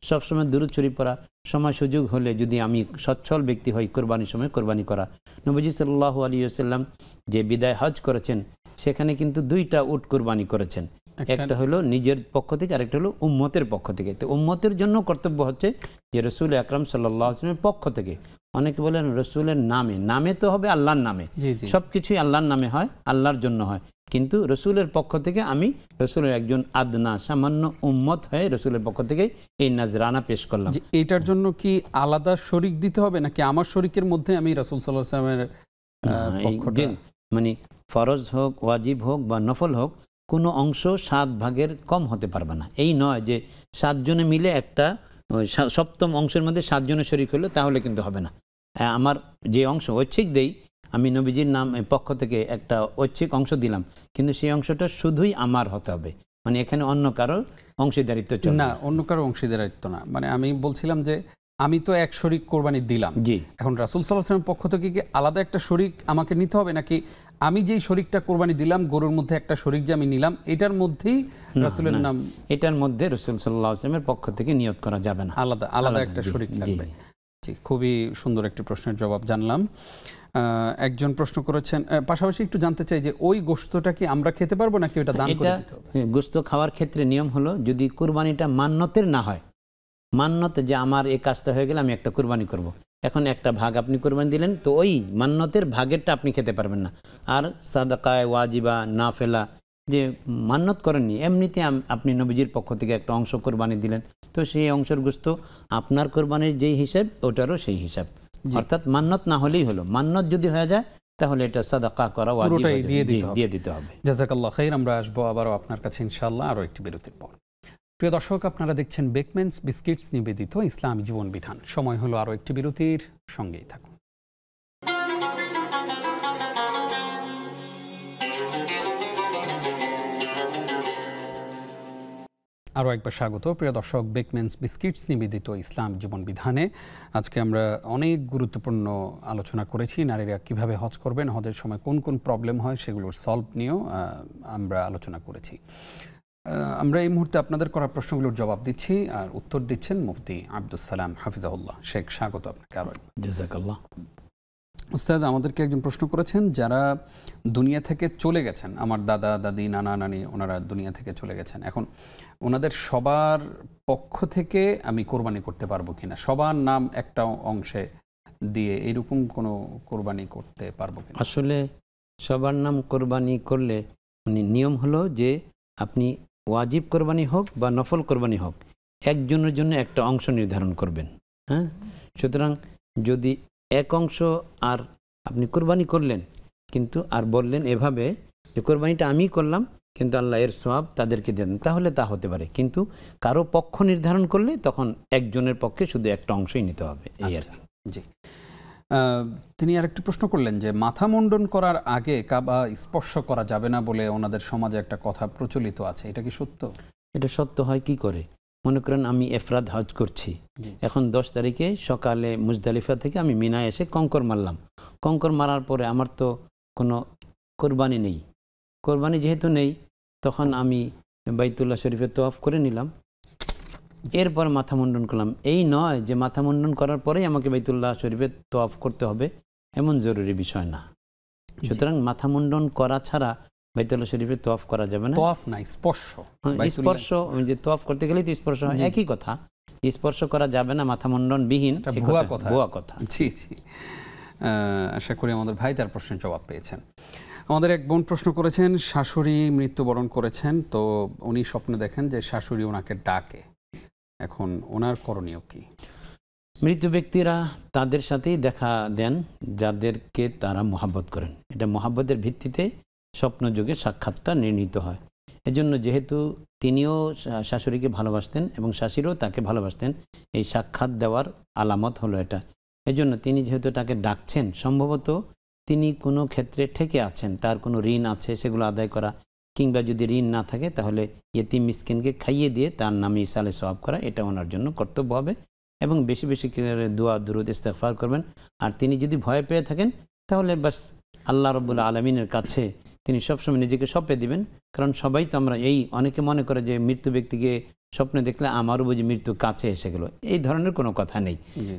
সবসময় দুরূদ শরীফ পড়া, সময় সুযোগ হলে যদি আমি সচ্ছল ব্যক্তি হই কোরবানির সময় কোরবানি করা। নবীজি সাল্লাল্লাহু আলাইহি ওয়াসাল্লাম যে বিদায় হজ করেছেন সেখানে কিন্তু 2টা উট কোরবানি করেছেন, একটা হলো নিজের পক্ষ থেকে, আরেকটা হলো উম্মতের পক্ষ থেকে। তো উম্মতের জন্য কর্তব্য হচ্ছে যে রসুল আকরাম সাল্লাল্লাহু আলাইহি ওয়াসাল্লামের পক্ষ থেকে। অনেকে বলেন রসুলের নামে, নামে তো হবে আল্লাহর নামে, সবকিছুই আল্লাহর নামে হয়, আল্লাহর জন্য হয়, কিন্তু রসুলের পক্ষ থেকে আমি রসুলের একজন আদনা সামান্য উম্মত হয়ে রসুলের পক্ষ থেকে এই নাজরানা পেশ করলাম। এইটার জন্য কি আলাদা শরিক দিতে হবে নাকি আমার শরিকের মধ্যে আমি রাসূল সাল্লাল্লাহু আলাইহি ওয়াসাল্লামের মানে ফরজ হোক, ওয়াজিব হোক বা নফল হোক, কোনো অংশ 7 ভাগের কম হতে পারবে না। এই নয় যে 7 জনে মিলে একটা সপ্তম অংশের মধ্যে 7 জনের শরিক হলো, তাহলে কিন্তু হবে না। আমার যে অংশ ঐচ্ছিক দেই, আমি নবীজির নাম পক্ষ থেকে একটা ঐচ্ছিক অংশ দিলাম, কিন্তু সেই অংশটা শুধুই আমার হতে হবে, মানে এখানে অন্য কারোর অংশীদারিত্ব চলবে না। অন্য কারো অংশীদারিত্ব না, মানে আমি বলছিলাম যে আমি তো এক শরিক কোরবানি দিলাম, জি, এখন রাসূল সাল্লাল্লাহু আলাইহি ওয়াসাল্লামের পক্ষ থেকে কি আলাদা একটা শরিক আমাকে নিতে হবে, নাকি আমি যেই শরিকটা কোরবানি দিলাম গরুর মধ্যে একটা শরিক যে আমি নিলাম এটার মধ্যেই রাসূলের নাম, এটার মধ্যে রাসূল সাল্লাল্লাহু আলাইহি ওয়াসাল্লামের পক্ষ থেকে নিয়ত করা যাবে না, আলাদা একটা শরিক লাগবে। জি, খুবই সুন্দর একটি প্রশ্নের জবাব জানলাম। একজন প্রশ্ন করেছেন, পাশাপাশি একটু জানতে চাই যে ওই গোশতটা কি আমরা খেতে পারবো নাকি ওটা দান করে দিতে হবে? গোশত খাওয়ার ক্ষেত্রে নিয়ম হলো, যদি কুরবানিটা মান্নতের না হয়, মান্নতে যে আমার এই কাজটা হয়ে গেলে আমি একটা কুরবানি করব, এখন একটা ভাগ আপনি কুরবানি দিলেন, তো ওই মান্নতের ভাগেরটা আপনি খেতে পারবেন না। আর সাদাকায়ে ওয়াজিবা নাফেলা যে মান্নত করেননি, এমনিতে আপনি নবীজির পক্ষ থেকে একটা অংশ কোরবানি দিলেন, তো সেই অংশের গোশত আপনার কোরবানির যেই হিসাব ওটারও সেই হিসাব, অর্থাৎ মান্নত না হলেই হলো। মান্নত যদি হয়ে যায় তাহলে এটা সাদাকা করা ওয়াজিব, দিয়ে দিতে হবে। জাযাকাল্লাহ খাইর। আমরা আসবো আবারও আপনার কাছে ইনশাআল্লাহ আরও একটি বিরতির পর। প্রিয় দর্শক, আপনারা দেখছেন বেকম্যানস বিস্কিটস নিবেদিত ইসলামী জীবন বিধান। সময় হলো আরও একটি বিরতির, সঙ্গেই থাকুন। আরও একবার স্বাগত প্রিয় দর্শক, বেকম্যানস বিস্কিটস নিবেদিত ইসলাম জীবন বিধানে। আজকে আমরা অনেক গুরুত্বপূর্ণ আলোচনা করেছি, নারীরা কিভাবে হজ করবেন, হজের সময় কোন কোন প্রবলেম হয় সেগুলোর সলভ নিয়েও আমরা আলোচনা করেছি। আমরা এই মুহূর্তে আপনাদের করা প্রশ্নগুলোর জবাব দিচ্ছি, আর উত্তর দিচ্ছেন মুফতি আব্দুস সালাম হাফিজাহুল্লাহ শেখ। স্বাগত আপনাকে আরও। জাযাকাল্লাহ। উস্তাদ, আমাদেরকে একজন প্রশ্ন করেছেন, যারা দুনিয়া থেকে চলে গেছেন, আমার দাদা দাদি নানা নানি, ওনারা দুনিয়া থেকে চলে গেছেন, এখন ওনাদের সবার পক্ষ থেকে আমি কোরবানি করতে পারবো কিনা, সবার নাম একটা অংশে দিয়ে এরকম কোনো কোরবানি করতে পারবো কিনা? আসলে সবার নাম কোরবানি করলে মানে নিয়ম হলো যে আপনি ওয়াজিব কোরবানি হোক বা নফল কোরবানি হোক, একজনের জন্য একটা অংশ নির্ধারণ করবেন। হ্যাঁ, সুতরাং যদি এক অংশ আর আপনি কোরবানি করলেন, কিন্তু আর বললেন এভাবে যে কোরবানিটা আমি করলাম কিন্তু আল্লাহ এর সওয়াব তাদেরকে দেন, তাহলে তা হতে পারে। কিন্তু কারো পক্ষ নির্ধারণ করলে তখন একজনের পক্ষে শুধু একটা অংশই নিতে হবে, এই আর কি। জি। তিনি আরেকটি প্রশ্ন করলেন যে মাথা মুন্ডন করার আগে কাবা স্পর্শ করা যাবে না বলে ওনাদের সমাজে একটা কথা প্রচলিত আছে, এটা কি সত্য? এটা সত্য হয় কি করে? মনে করেন আমি এফরাদ হজ করছি, এখন 10 তারিখে সকালে মুজদালিফা থেকে আমি মিনায় এসে কঙ্কর মারলাম। কঙ্কর মারার পরে আমার তো কোনো কোরবানি নেই, কোরবানি যেহেতু নেই তখন আমি বাইতুল্লাহ শরীফে তওয়াফ করে নিলাম, এরপর মাথা মুন্ডন করলাম। এই নয় যে মাথা মুন্ডন করার পরেই আমাকে বাইতুল্লাহ শরীফে তওয়াফ করতে হবে, এমন জরুরি বিষয় না। সুতরাং মাথা মুন্ডন করা ছাড়া বাইতুল্লাহ শরীফে তওয়াফ করা যাবে না। তওয়াফ না, স্পর্শ। স্পর্শ যে তওয়াফ করতে গেলেই তো স্পর্শ হয়, একই কথা। স্পর্শ করা যাবে না মাথা মুন্ডন বিহীন, ভুয়া কথা। জি জি। আশা করি আমাদের ভাই তার প্রশ্নের জবাব পেয়েছেন। আমাদের এক বোন প্রশ্ন করেছেন, শাশুড়ি মৃত্যুবরণ করেছেন, তো উনি স্বপ্নে দেখেন যে শাশুড়ি ওনাকে ডাকে, এখন ওনার করণীয় কি? মৃত ব্যক্তিরা তাদের সাথেই দেখা দেন যাদেরকে তারা মহাব্বত করেন। এটা মহাব্বতের ভিত্তিতে স্বপ্নযোগে সাক্ষাৎটা নির্ণীত হয়। এজন্য যেহেতু তিনিও শাশুড়িকে ভালোবাসতেন এবং শাশুড়িও তাকে ভালোবাসতেন, এই সাক্ষাৎ দেওয়ার আলামত হলো এটা। এজন্য তিনি যেহেতু তাকে ডাকছেন, সম্ভবত তিনি কোনো ক্ষেত্রে ঠেকে আছেন, তার কোনো ঋণ আছে সেগুলো আদায় করা, কিংবা যদি ঋণ না থাকে তাহলে ইয়েতিম মিসকিনকে খাইয়ে দিয়ে তার নামে ইসালে সওয়াব করা, এটা ওনার জন্য কর্তব্য হবে। এবং বেশি বেশি করে দোয়া দুরূদ ইস্তেগফার করবেন। আর তিনি যদি ভয় পেয়ে থাকেন তাহলে বাস আল্লাহ রাব্বুল আলামিনের কাছে তিনি সবসময় নিজেকে সঁপে দিবেন। কারণ সবাই তো আমরা অনেকে মনে করে যে মৃত্যু ব্যক্তিকে স্বপ্নে দেখলে আমারও বুঝি মৃত্যু কাছে এসে গেল, এই ধরনের কোনো কথা নেই।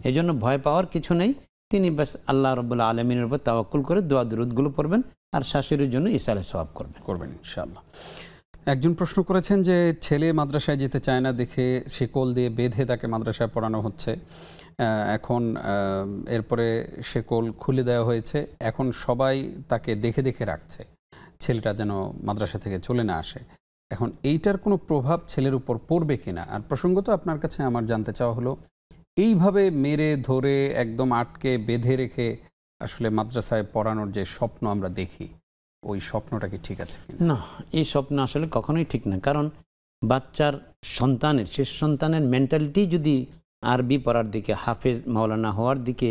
এই জন্য ভয় পাওয়ার কিছু নেই। তিনি বাস আল্লাহ রাব্বুল আলামিনের উপর তাওয়াক্কুল করে দোয়া দুরূদগুলো পড়বেন আর শাশুড়ির জন্য ইসালে সওয়াব করবেন ইনশাআল্লাহ। একজন প্রশ্ন করেছেন যে ছেলে মাদ্রাসায় যেতে চায় না দেখে শিকল দিয়ে বেঁধে তাকে মাদ্রাসায় পড়ানো হচ্ছে। এখন এরপরে শিকল খুলে দেওয়া হয়েছে, এখন সবাই তাকে দেখে দেখে রাখছে ছেলেটা যেন মাদ্রাসা থেকে চলে না আসে। এখন এইটার কোনো প্রভাব ছেলের উপর পড়বে কিনা? আর প্রসঙ্গত আপনার কাছে আমার জানতে চাওয়া হলো, এইভাবে মেরে ধরে একদম আটকে বেঁধে রেখে আসলে মাদ্রাসায় পড়ানোর যে স্বপ্ন আমরা দেখি, ওই স্বপ্নটা কি ঠিক আছে? না, এই স্বপ্ন আসলে কখনোই ঠিক না। কারণ বাচ্চার সন্তানের, শিশু সন্তানের মেন্টালিটি যদি আরবি পড়ার দিকে, হাফেজ মাওলানা হওয়ার দিকে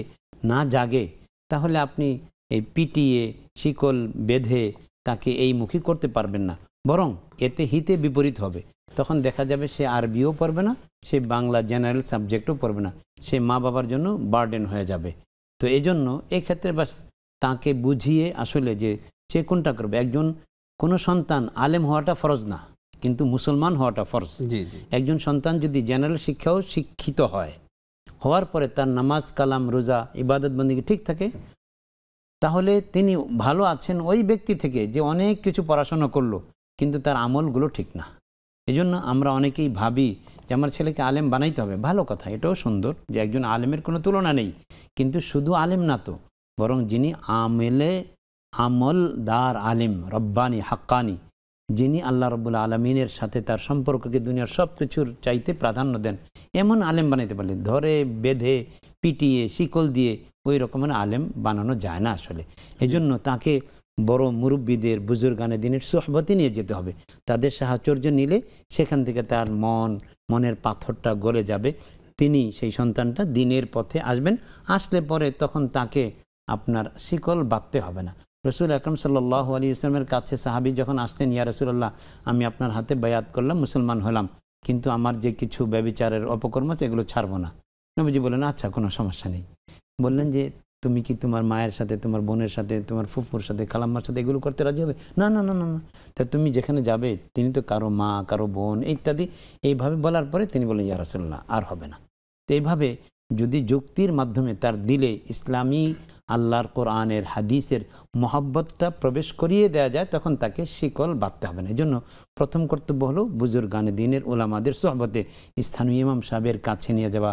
না জাগে, তাহলে আপনি এই পিটিয়ে শিকল বেঁধে তাকে এই মুখী করতে পারবেন না। বরং এতে হিতে বিপরীত হবে। তখন দেখা যাবে সে আরবিও পড়বে না, সে বাংলা জেনারেল সাবজেক্টও পড়বে না, সে মা বাবার জন্য বার্ডেন হয়ে যাবে। তো এই জন্য এক্ষেত্রে বাস তাকে বুঝিয়ে আসলে যে সে কোনটা করবে। কোনো সন্তান আলেম হওয়াটা ফরজ না, কিন্তু মুসলমান হওয়াটা ফরজ। একজন সন্তান যদি জেনারেল শিক্ষাও শিক্ষিত হওয়ার পরে তার নামাজ কালাম রোজা ইবাদত বন্দেগী ঠিক থাকে, তাহলে তিনি ভালো আছেন ওই ব্যক্তি থেকে যে অনেক কিছু পড়াশোনা করলো কিন্তু তার আমলগুলো ঠিক না। এই জন্য আমরা অনেকেই ভাবি যে আমার ছেলেকে আলেম বানাইতে হবে। ভালো কথা, এটাও সুন্দর যে একজন আলেমের কোনো তুলনা নেই, কিন্তু শুধু আলেম না তো, বরং যিনি আমলদার আলিম, রব্বানি হাক্কানি, যিনি আল্লাহ রাব্বুল আলামিনের সাথে তার সম্পর্ককে দুনিয়ার সব কিছুর চাইতে প্রাধান্য দেন, এমন আলেম বানাইতে পারলে ধরে বেঁধে পিটিয়ে শিকল দিয়ে ওই রকমের আলেম বানানো যায় না আসলে। এই জন্য তাকে বড় মুরব্বীদের, বুজুর্গানে দিনের সোহবতে নিয়ে যেতে হবে। তাদের সাহচর্য নিলে সেখান থেকে তার মনের পাথরটা গলে যাবে, তিনি সেই সন্তানটা দিনের পথে আসবেন। আসলে পরে তখন তাকে আপনার শিকল বাঁধতে হবে না। রসুল আকরম সাল্লাল্লাহু আলাইহি ওয়াসাল্লামের কাছে সাহাবী যখন আসলেন, ইয়া রাসূলুল্লাহ, আমি আপনার হাতে বায়াত করলাম, মুসলমান হলাম, কিন্তু আমার যে কিছু ব্যভিচারের অপকর্ম আছে এগুলো ছাড়বো না। নবীজি বললেন, আচ্ছা কোনো সমস্যা নেই। বললেন যে তুমি কি তোমার মায়ের সাথে, তোমার বোনের সাথে, তোমার ফুফুর সাথে, খালাম্মার সাথে এগুলো করতে রাজি হবে? না না না না না। তা তুমি যেখানে যাবে তিনি তো কারো মা, কারো বোন ইত্যাদি। এইভাবে বলার পরে তিনি বললেন, ইয়া রাসূলুল্লাহ, আর হবে না। তো এইভাবে যদি যুক্তির মাধ্যমে তার দিলে ইসলামী আল্লাহর কোরআনের হাদিসের মহব্বতটা প্রবেশ করিয়ে দেওয়া যায়, তখন তাকে শিকল বাঁধতে হবে না। এই জন্য প্রথম কর্তব্য হলো বুজুর্গানে দিনের ওলামাদের সোহবতে স্থানীয় ইমাম সাহেবের কাছে নিয়ে যাওয়া,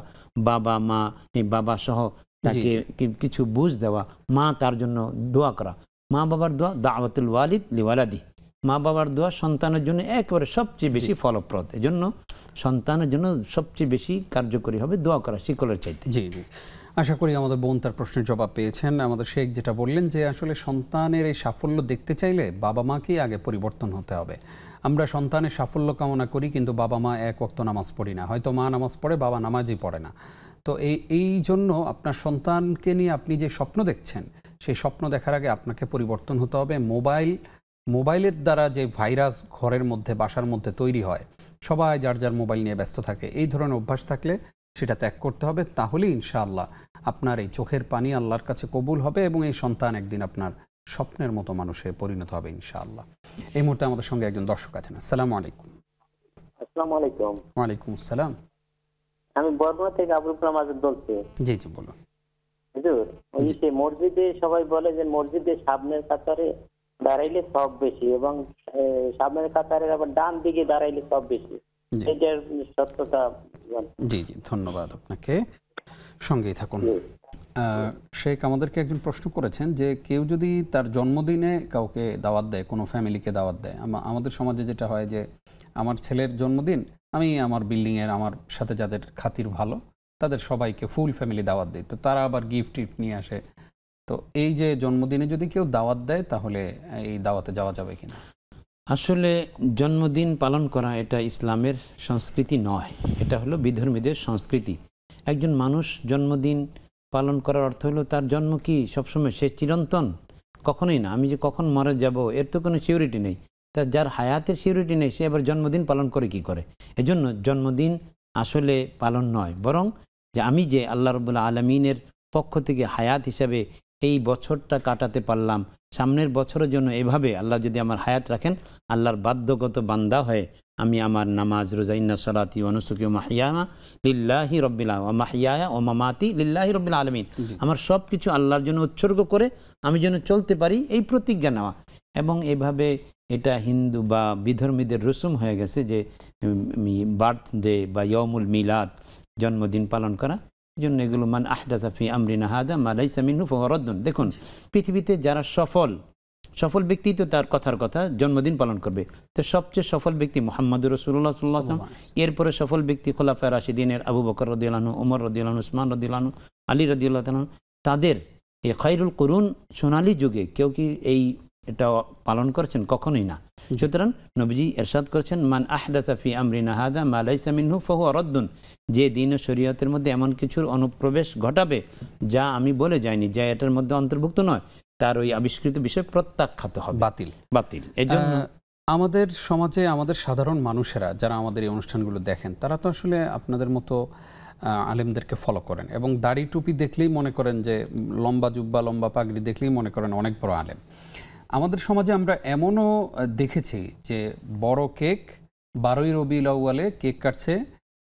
বাবা মা, এই বাবা সহ তাকে কিছু বুঝ দেওয়া, মা তার জন্য দোয়া করা। মা বাবার দোয়া দাওয়াতুল ওয়ালিদ লিওয়ালাদি, মা বাবার দোয়া সন্তানের জন্য একেবারে সবচেয়ে বেশি ফলপ্রদ। এই জন্য সন্তানের জন্য সবচেয়ে বেশি কার্যকরী হবে দোয়া করা শিকলের চাইতে। জি জি, আশা করি আমাদের বোন তার প্রশ্নের জবাব পেয়েছেন। আমাদের শেখ যেটা বললেন যে আসলে সন্তানের এই সাফল্য দেখতে চাইলে বাবা মাকেই আগে পরিবর্তন হতে হবে। আমরা সন্তানের সাফল্য কামনা করি, কিন্তু বাবা মা এক ওয়াক্ত নামাজ পড়ি না, হয়তো মা নামাজ পড়ে, বাবা নামাজই পড়ে না। তো এই জন্য আপনার সন্তানকে নিয়ে আপনি যে স্বপ্ন দেখছেন, সেই স্বপ্ন দেখার আগে আপনাকে পরিবর্তন হতে হবে। মোবাইলের দ্বারা যে ভাইরাস ঘরের মধ্যে, বাসার মধ্যে তৈরি হয়, সবাই যার যার মোবাইল নিয়ে ব্যস্ত থাকে, এই ধরনের অভ্যাস থাকলে সেটা ত্যাগ করতে হবে। তাহলেই ইনশাআল্লাহ আপনার এই চোখের পানি আল্লাহর কাছে কবুল হবে এবং এই সন্তান একদিন আপনার স্বপ্নের মতো মানুষে পরিণত হবে ইনশাআল্লাহ। এই মুহূর্তে আমাদের সঙ্গে একজন দর্শক আছেন। আসসালামু আলাইকুম। আসসালামু আলাইকুম। ওয়ালাইকুম আসসালাম। আমি বর্ধমান থেকে আবুল কালাম আজাদ বলছি। জি জি, বলুন। হুজুর, ওই যে মসজিদে সবাই বলে যে মসজিদে সামনের কাতারে দাঁড়াইলে সব বেশি, এবং সামনের কাতারের আবার ডান দিকে দাঁড়াইলে সব বেশি, এটার সত্যতা? জি জি, ধন্যবাদ আপনাকে, সঙ্গেই থাকুন। শেখ আমাদেরকে একজন প্রশ্ন করেছেন যে কেউ যদি তার জন্মদিনে কাউকে দাওয়াত দেয়, কোনো ফ্যামিলিকে দাওয়াত দেয়, আমাদের সমাজে যেটা হয় যে আমার ছেলের জন্মদিন, আমি আমার বিল্ডিংয়ের আমার সাথে যাদের খাতির ভালো তাদের সবাইকে ফুল ফ্যামিলি দাওয়াত দিই, তো তারা আবার গিফট নিয়ে আসে। তো এই যে জন্মদিনে যদি কেউ দাওয়াত দেয়, তাহলে এই দাওয়াতে যাওয়া যাবে কিনা? আসলে জন্মদিন পালন করা এটা ইসলামের সংস্কৃতি নয়, এটা হলো বিধর্মীদের সংস্কৃতি। একজন মানুষ জন্মদিন পালন করার অর্থ হলো তার জন্ম কি সবসময় সে চিরন্তন? কখনোই না। আমি যে কখন মারা যাব এর তো কোনো সিউরিটি নেই। তার যার হায়াতের সিউরিটি নেই, সে আবার জন্মদিন পালন করে কি করে? এজন্য জন্মদিন আসলে পালন নয়, বরং যে আমি যে আল্লাহ রাব্বুল আলামিনের পক্ষ থেকে হায়াত হিসাবে এই বছরটা কাটাতে পারলাম, সামনের বছরের জন্য এভাবে আল্লাহ যদি আমার হায়াত রাখেন, আল্লাহর বাধ্যগত বান্দা হয়ে আমি আমার নামাজ, রোজা, ইন্না সলাতি ওয়া নুসুকি ওয়া মাহইয়ায়া লিল্লাহি রাব্বিল আলামিন ওয়া মাহইয়ায়া ওয়া মামাতি লিল্লাহি রাব্বিল আলামিন, আমার সব কিছু আল্লাহর জন্য উৎসর্গ করে আমি যেন চলতে পারি, এই প্রতিজ্ঞা নেওয়া। এবং এভাবে এটা হিন্দু বা বিধর্মীদের রসুম হয়ে গেছে যে বার্থডে বা ইয়মুল মিলাদ, জন্মদিন পালন করা। এই জন্য এগুলো মান আহদাসা ফি আমরিনা হাযা মা লাইসা মিনহু ফাহুয়া রাদ্দুন। দেখুন, পৃথিবীতে যারা সফল ব্যক্তি তো তার কথার কথা জন্মদিন পালন করবে। তো সবচেয়ে সফল ব্যক্তি মুহাম্মদুর রাসূলুল্লাহ সাল্লাল্লাহু আলাইহি ওয়াসাল্লাম, এরপরে সফল ব্যক্তি খোলাফায়ে রাশিদিনের আবু বকর রাদিয়াল্লাহু আনহু, ওমর রাদিয়াল্লাহু আনহু, উসমান রাদিয়াল্লাহু আনহু, আলী রাদিয়াল্লাহু তাআলা। তাদের এই খায়রুল কুরুন সোনালী যুগে কেউ কি এটা পালন করেছেন? কখনোই না। সুতরাং নবীজি ইরশাদ করেছেন, মান আহদাসা ফি আমরিনা হাযা মা লাইসা মিনহু ফাহুয়া রাদ্দুন, যে দিন ও শরীয়তের মধ্যে এমন কিছুর অনুপ্রবেশ ঘটাবে যা আমি বলে যাইনি, যা এটার মধ্যে অন্তর্ভুক্ত নয়, তার ওই আবিষ্কৃত বিষয় প্রত্যাখ্যাত হবে, বাতিল। এজন্য আমাদের সমাজে আমাদের সাধারণ মানুষেরা যারা আমাদের এই অনুষ্ঠানগুলো দেখেন, তারা তো আসলে আপনাদের মতো আলেমদেরকে ফলো করেন এবং দাড়ি টুপি দেখলেই মনে করেন যে, লম্বা জুব্বা, লম্বা পাগড়ি দেখলেই মনে করেন অনেক বড় আলেম। আমাদের সমাজে আমরা এমনও দেখেছি যে বড় কেক 12ই রবিউল আউয়ালে কেক কাটছে,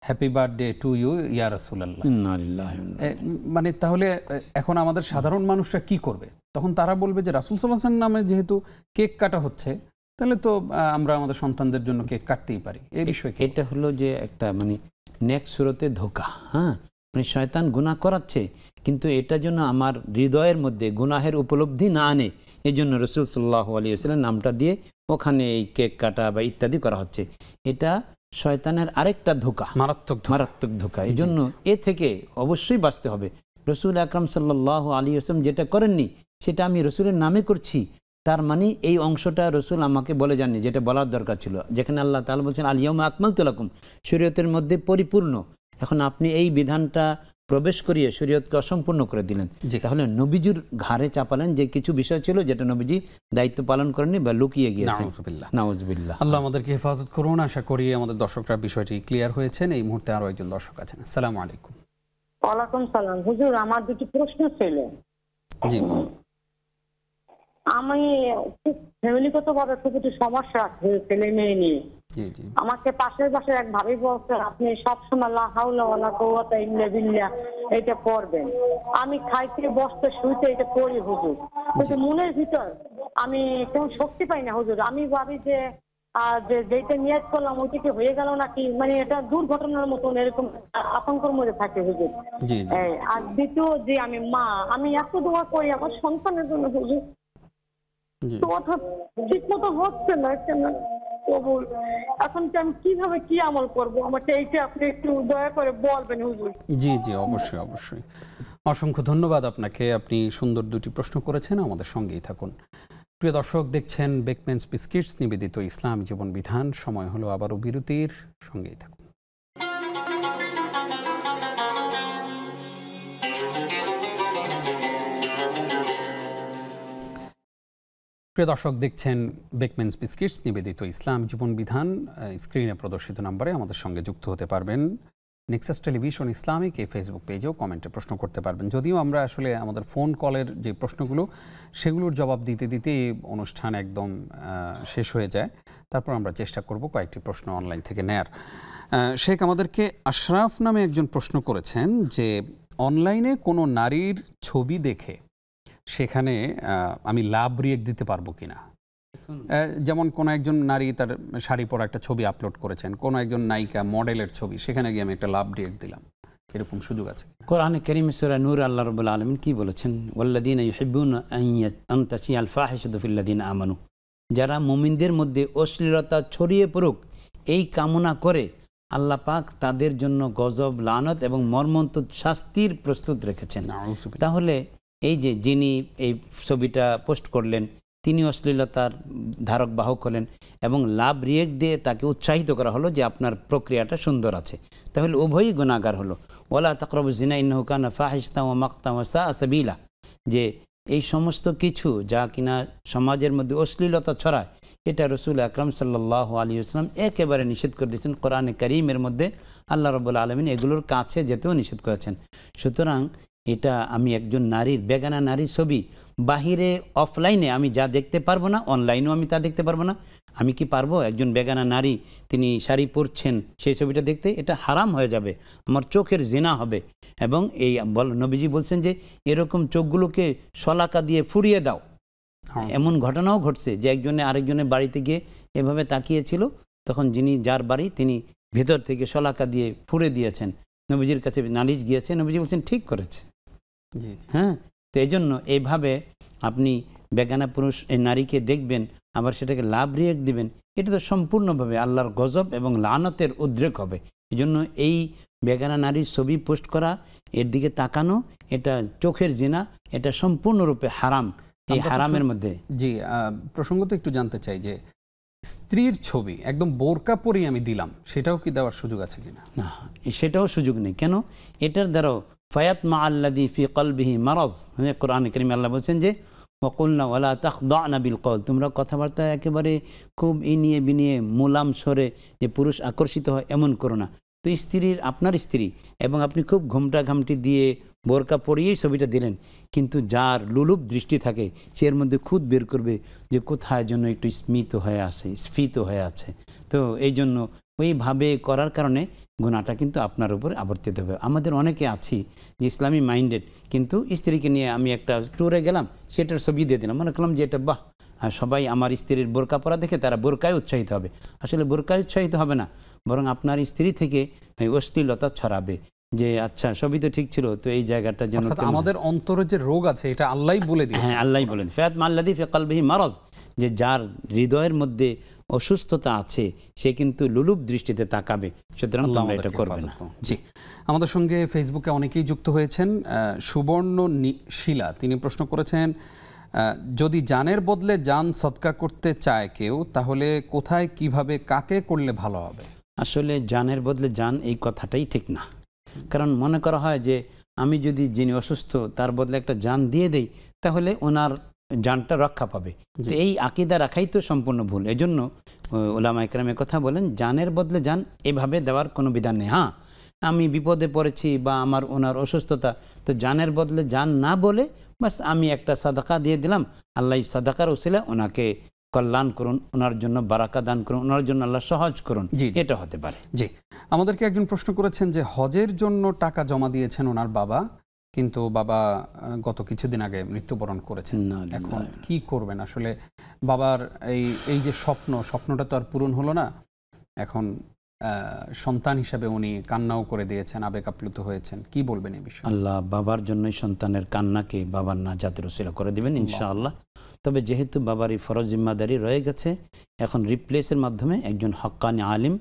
হ্যাপি বার্থডে টু ইউ ইয়া রাসূলুল্লাহ। মানে তাহলে এখন আমাদের সাধারণ মানুষরা কি করবে? তখন তারা বলবে যে রাসূল সাল্লাল্লাহু আলাইহি ওয়াসাল্লাম নামে যেহেতু কেক কাটা হচ্ছে, তাহলে তো আমরা আমাদের সন্তানদের জন্য কেক কাটতেই পারি। এই বিষয়ে এটা হলো যে একটা মানে নেক সুরতে ধোঁকা। হ্যাঁ, মানে শয়তান গুনাহ করাচ্ছে, কিন্তু এটা জন্য আমার হৃদয়ের মধ্যে গুনাহের উপলব্ধি না আনে, এই জন্য রাসূল সাল্লাল্লাহু আলাইহি ওয়াসাল্লাম নামটা দিয়ে ওখানে এই কেক কাটা বা ইত্যাদি করা হচ্ছে। এটা শয়তানের আরেকটা ধোঁকা, মারাত্মক ধোঁকা। এই জন্য এ থেকে অবশ্যই বাঁচতে হবে। রাসূল আকরাম সাল্লাল্লাহু আলাইহি ওয়াসাল্লাম যেটা করেননি সেটা আমি রাসূলের নামে করছি, তার মানে এই অংশটা রাসূল আমাকে বলে যাননি, যেটা বলার দরকার ছিল। যেখানে আল্লাহ তাআলা বলেছেন আল ইয়াউমা আকমালতু লাকুম, শরীয়তের মধ্যে পরিপূর্ণ। এখন আপনি এই বিধানটা প্রবেশ করিয়ে শরীয়তকে অসম্পূর্ণ করে দিলেন। তাহলে নবীজির ঘাড়ে চাপালেন যে কিছু বিষয় ছিল যেটা নবীজি দায়িত্ব পালন করেননি বা লুকিয়ে গিয়েছেন। নাউজুবিল্লাহ। আল্লাহ আমাদেরকে হেফাজত করুন। আশা করি আমাদের দর্শকরা বিষয়টি ক্লিয়ার হয়েছেন। এই মুহূর্তে আরো একজন দর্শক আছেন। আসসালামু আলাইকুম। ওয়ালাইকুম সালাম। হুজুর, আমার দুটি প্রশ্ন ছিল। জি। আমি ফ্যামিলিগত ভাবে খুব একটু সমস্যা আছে ছেলে মেয়ে নিয়ে। আমাকে পাশের এক ভাবি বলছে, আপনি সবসময় লা হাওলা ওয়ালা কুওয়াতা ইল্লা বিল্লাহ এটা পড়বেন। আমি খাইতে বসতে শুইতে এটা পড়ি হুজুর, কিন্তু মনের ভিতর আমি কোন শক্তি পাই না হুজুর। আমি ভাবি যে যেটা নিয়াত করলাম ওইটা কি হয়ে গেল নাকি, মানে এটা দুর্ঘটনার মতন এরকম আতঙ্কের মধ্যে থাকে হুজুর। আর দ্বিতীয় যে আমি মা, আমি এত দোয়া করি আমার সন্তানের জন্য হুজুর, ঠিক মতো হচ্ছে না কেন কবুল। এখন আমি কিভাবে কি আমল করবো, আমাকে এইটা আপনি একটু দয়া করে বলবেন হুজুর। জি, অবশ্যই। অসংখ্য ধন্যবাদ আপনাকে। আপনি সুন্দর দুটি প্রশ্ন করেছেন। আমাদের সঙ্গেই থাকুন। প্রিয় দর্শক, দেখছেন বেকম্যানস বিস্কিটস নিবেদিত ইসলামী জীবন বিধান। সময় হলো আবারও বিরতির। সঙ্গেই থাকুন। প্রিয় দর্শক, দেখছেন বেকম্যানস বিস্কিটস নিবেদিত ইসলাম জীবন বিধান। স্ক্রিনে প্রদর্শিত নম্বরে আমাদের সঙ্গে যুক্ত হতে পারবেন। নেক্সাস টেলিভিশন ইসলামিক এই ফেসবুক পেজেও কমেন্টে প্রশ্ন করতে পারবেন। যদিও আমরা আসলে আমাদের ফোন কলের যে প্রশ্নগুলো সেগুলোর জবাব দিতে দিতে অনুষ্ঠান একদম শেষ হয়ে যায়, তারপর আমরা চেষ্টা করব কয়েকটি প্রশ্ন অনলাইন থেকে নেয়ার। শেখ আমাদেরকে আশরাফ নামে একজন প্রশ্ন করেছেন যে অনলাইনে কোনো নারীর ছবি দেখে সেখানে আমি লাভ রিয়েক্ট দিতে পারবো কিনা। যেমন কোন একজন নারী তার শাড়ি পরা একটা ছবি আপলোড করেছেন, কোন একজন নায়িকা মডেলের ছবি, সেখানে গিয়ে আমি একটা লাভ রিয়েক্ট দিলাম, এরকম সুযোগ আছে? কোরআনে কারীমে সূরা নূর আল্লাহ রাব্বুল আলামিন কি বলেছেন? ওয়াল্লাযীনা ইউহিব্বুনা আন তাশিয়াল ফাহিশাতু ফিল্লাযীনা আমানু, যারা মুমিনদের মধ্যে অশ্লীলতা ছড়িয়ে পড়ুক এই কামনা করে আল্লাহ পাক তাদের জন্য গজব, লানত এবং মর্মন্তুদ শাস্তির প্রস্তুত রেখেছেন। তাহলে এই যে যিনি এই ছবিটা পোস্ট করলেন তিনি অশ্লীলতার ধারক বাহক হলেন এবং লাভ রিয়েক্ট দিয়ে তাকে উৎসাহিত করা হলো যে আপনার প্রক্রিয়াটা সুন্দর আছে, তাহলে উভয়ই গুনাহগার হলো। ওয়ালা তাকরাবুজ জিনা ইন্নাহু কানা ফাহিশাতাও ওয়া মাকতাও ওয়া সাআ সাবিলা, যে এই সমস্ত কিছু যা কিনা সমাজের মধ্যে অশ্লীলতা ছড়ায় এটা রসুল আকরাম সাল্লাল্লাহু আলাইহি ওয়াসাল্লাম একেবারে নিষেধ করে দিয়েছেন। কোরআনে কারীমের মধ্যে আল্লাহ রাব্বুল আলামিন এগুলোর কাছে যেতেও নিষেধ করেছেন। সুতরাং এটা আমি একজন নারীর, বেগানা নারীর ছবি বাহিরে অফলাইনে আমি যা দেখতে পারবো না, অনলাইনেও আমি তা দেখতে পারবো না। আমি কি পারবো একজন বেগানা নারী তিনি শাড়ি পরছেন সেই ছবিটা দেখতে? এটা হারাম হয়ে যাবে, আমার চোখের জিনা হবে। এবং এই নবীজি বলছেন যে এরকম চোখগুলোকে শলাকা দিয়ে ফুরিয়ে দাও। এমন ঘটনাও ঘটছে যে একজনে আরেকজনের বাড়িতে গিয়ে এভাবে তাকিয়েছিল, তখন যিনি যার বাড়ি তিনি ভেতর থেকে শলাকা দিয়ে ফুরে দিয়েছেন। নবীজির কাছে নালিশ গিয়েছে, নবীজি বলছেন ঠিক করেছে। হ্যাঁ, তো এই জন্য এইভাবে আপনি বেগানা পুরুষ এই নারীকে দেখবেন আবার সেটাকে লাভ রিয়েক্ট দিবেন, এটা তো সম্পূর্ণভাবে আল্লাহর গজব এবং লানতের উদ্রেক হবে। এই জন্য এই বেগানা নারীর ছবি পোস্ট করা, এর দিকে তাকানো, এটা চোখের জিনা, এটা সম্পূর্ণরূপে হারাম। এই হারামের মধ্যে জি প্রসঙ্গত একটু জানতে চাই যে স্ত্রীর ছবি একদম বোরকা পরেই আমি দিলাম, সেটাও কি দেওয়ার সুযোগ আছে কিনা? না, সেটাও সুযোগ নেই। কেন? এটার দ্বারাও ফায়াত মা আল্লাযী ফি কলবিহি মারাজ, কোরআনে কারীমে আল্লাহ বলছেন যে ওয়াকুলনা ওয়ালা তাখদানা বিল কওল, তোমরা কথাবার্তা একেবারে খুব ইনিয়ে বিনিয়ে মুলাম স্বরে যে পুরুষ আকর্ষিত হয় এমন করো না। তো স্ত্রীর, আপনার স্ত্রী, এবং আপনি খুব ঘোমটা ঘামটি দিয়ে বোরকা পরিয়েই ছবিটা দিলেন, কিন্তু যার লুলুপ দৃষ্টি থাকে সে এর মধ্যে খুদ বের করবে যে কোথায় জন্য একটু স্ফীত হয়ে আছে। তো এই জন্য ওইভাবে করার কারণে গুনাহটা কিন্তু আপনার উপর আবর্তিত হবে। আমাদের অনেকে আছি যে ইসলামী মাইন্ডেড, কিন্তু স্ত্রীকে নিয়ে আমি একটা ট্যুরে গেলাম, সেটার ছবি দিয়ে দিলাম, মনে করলাম যে এটা বাহ, আর সবাই আমার স্ত্রীর বোরকা পরা দেখে তারা বোরকায় উৎসাহিত হবে। আসলে বোরকায় উৎসাহিত হবে না, বরং আপনার স্ত্রী থেকে অশ্লীলতা ছড়াবে যে আচ্ছা সবই তো ঠিক ছিল, তো এই জায়গাটা যেন আমাদের অন্তরে যে রোগ আছে এটা আল্লাহই বলে দিয়েছেন। হ্যাঁ, আল্লাহই বলেন ফায়াত মা আল্লাযী ফি কলবিহি মারাজ, যে যার হৃদয়ের মধ্যে অসুস্থতা আছে সে কিন্তু লুলুপ দৃষ্টিতে তাকাবে। সুতরাং তোমরা এটা করবে না। জি, আমাদের সঙ্গে ফেসবুকে অনেকেই যুক্ত হয়েছেন। সুবর্ণ শিলা তিনি প্রশ্ন করেছেন, যদি জানের বদলে জান সদকা করতে চায় কেউ, তাহলে কোথায়, কিভাবে, কাকে করলে ভালো হবে? আসলে জানের বদলে জান এই কথাটাই ঠিক না। কারণ মনে করা হয় যে আমি যদি যিনি অসুস্থ তার বদলে একটা জান দিয়ে দেই তাহলে ওনার জানটা রক্ষা পাবে। তো এই আকীদা রাখাই তো সম্পূর্ণ ভুল। এজন্য উলামা ইকরামের কথা বলেন জানের বদলে জান এভাবে দেওয়ার কোনো বিধান নেই। হ্যাঁ, আমি বিপদে পড়েছি বা আমার ওনার অসুস্থতা, তো জানের বদলে জান না বলে বাস আমি একটা সাদাকা দিয়ে দিলাম, আল্লাহ সাদাকার ওসিলা ওনাকে কল্যাণ করুন, ওনার জন্য বারাকা দান করুন, ওনার জন্য আল্লাহ সহজ করুন, এটা হতে পারে। জি, আমাদেরকে একজন প্রশ্ন করেছেন যে হজের জন্য টাকা জমা দিয়েছেন ওনার বাবা, কিন্তু বাবা গত কিছুদিন আগে মৃত্যুবরণ করেছেন। এখন কি করবেন? আসলে বাবার এই যে স্বপ্নটা তো আর পূরণ হলো না। এখন সন্তান হিসেবে উনি কান্নাও করে দিয়েছেন, আবেগ আপ্লুত হয়েছেন, কি বলবেন এই বিষয়ে? আল্লাহ বাবার জন্যই সন্তানের কান্নাকে বাবার নাজাতের ওসিলা করে দিবেন ইনশাআল্লাহ। তবে যেহেতু বাবার এই ফরজ জিম্মাদারি রয়ে গেছে, এখন রিপ্লেসের মাধ্যমে একজন হক্কানি আলিম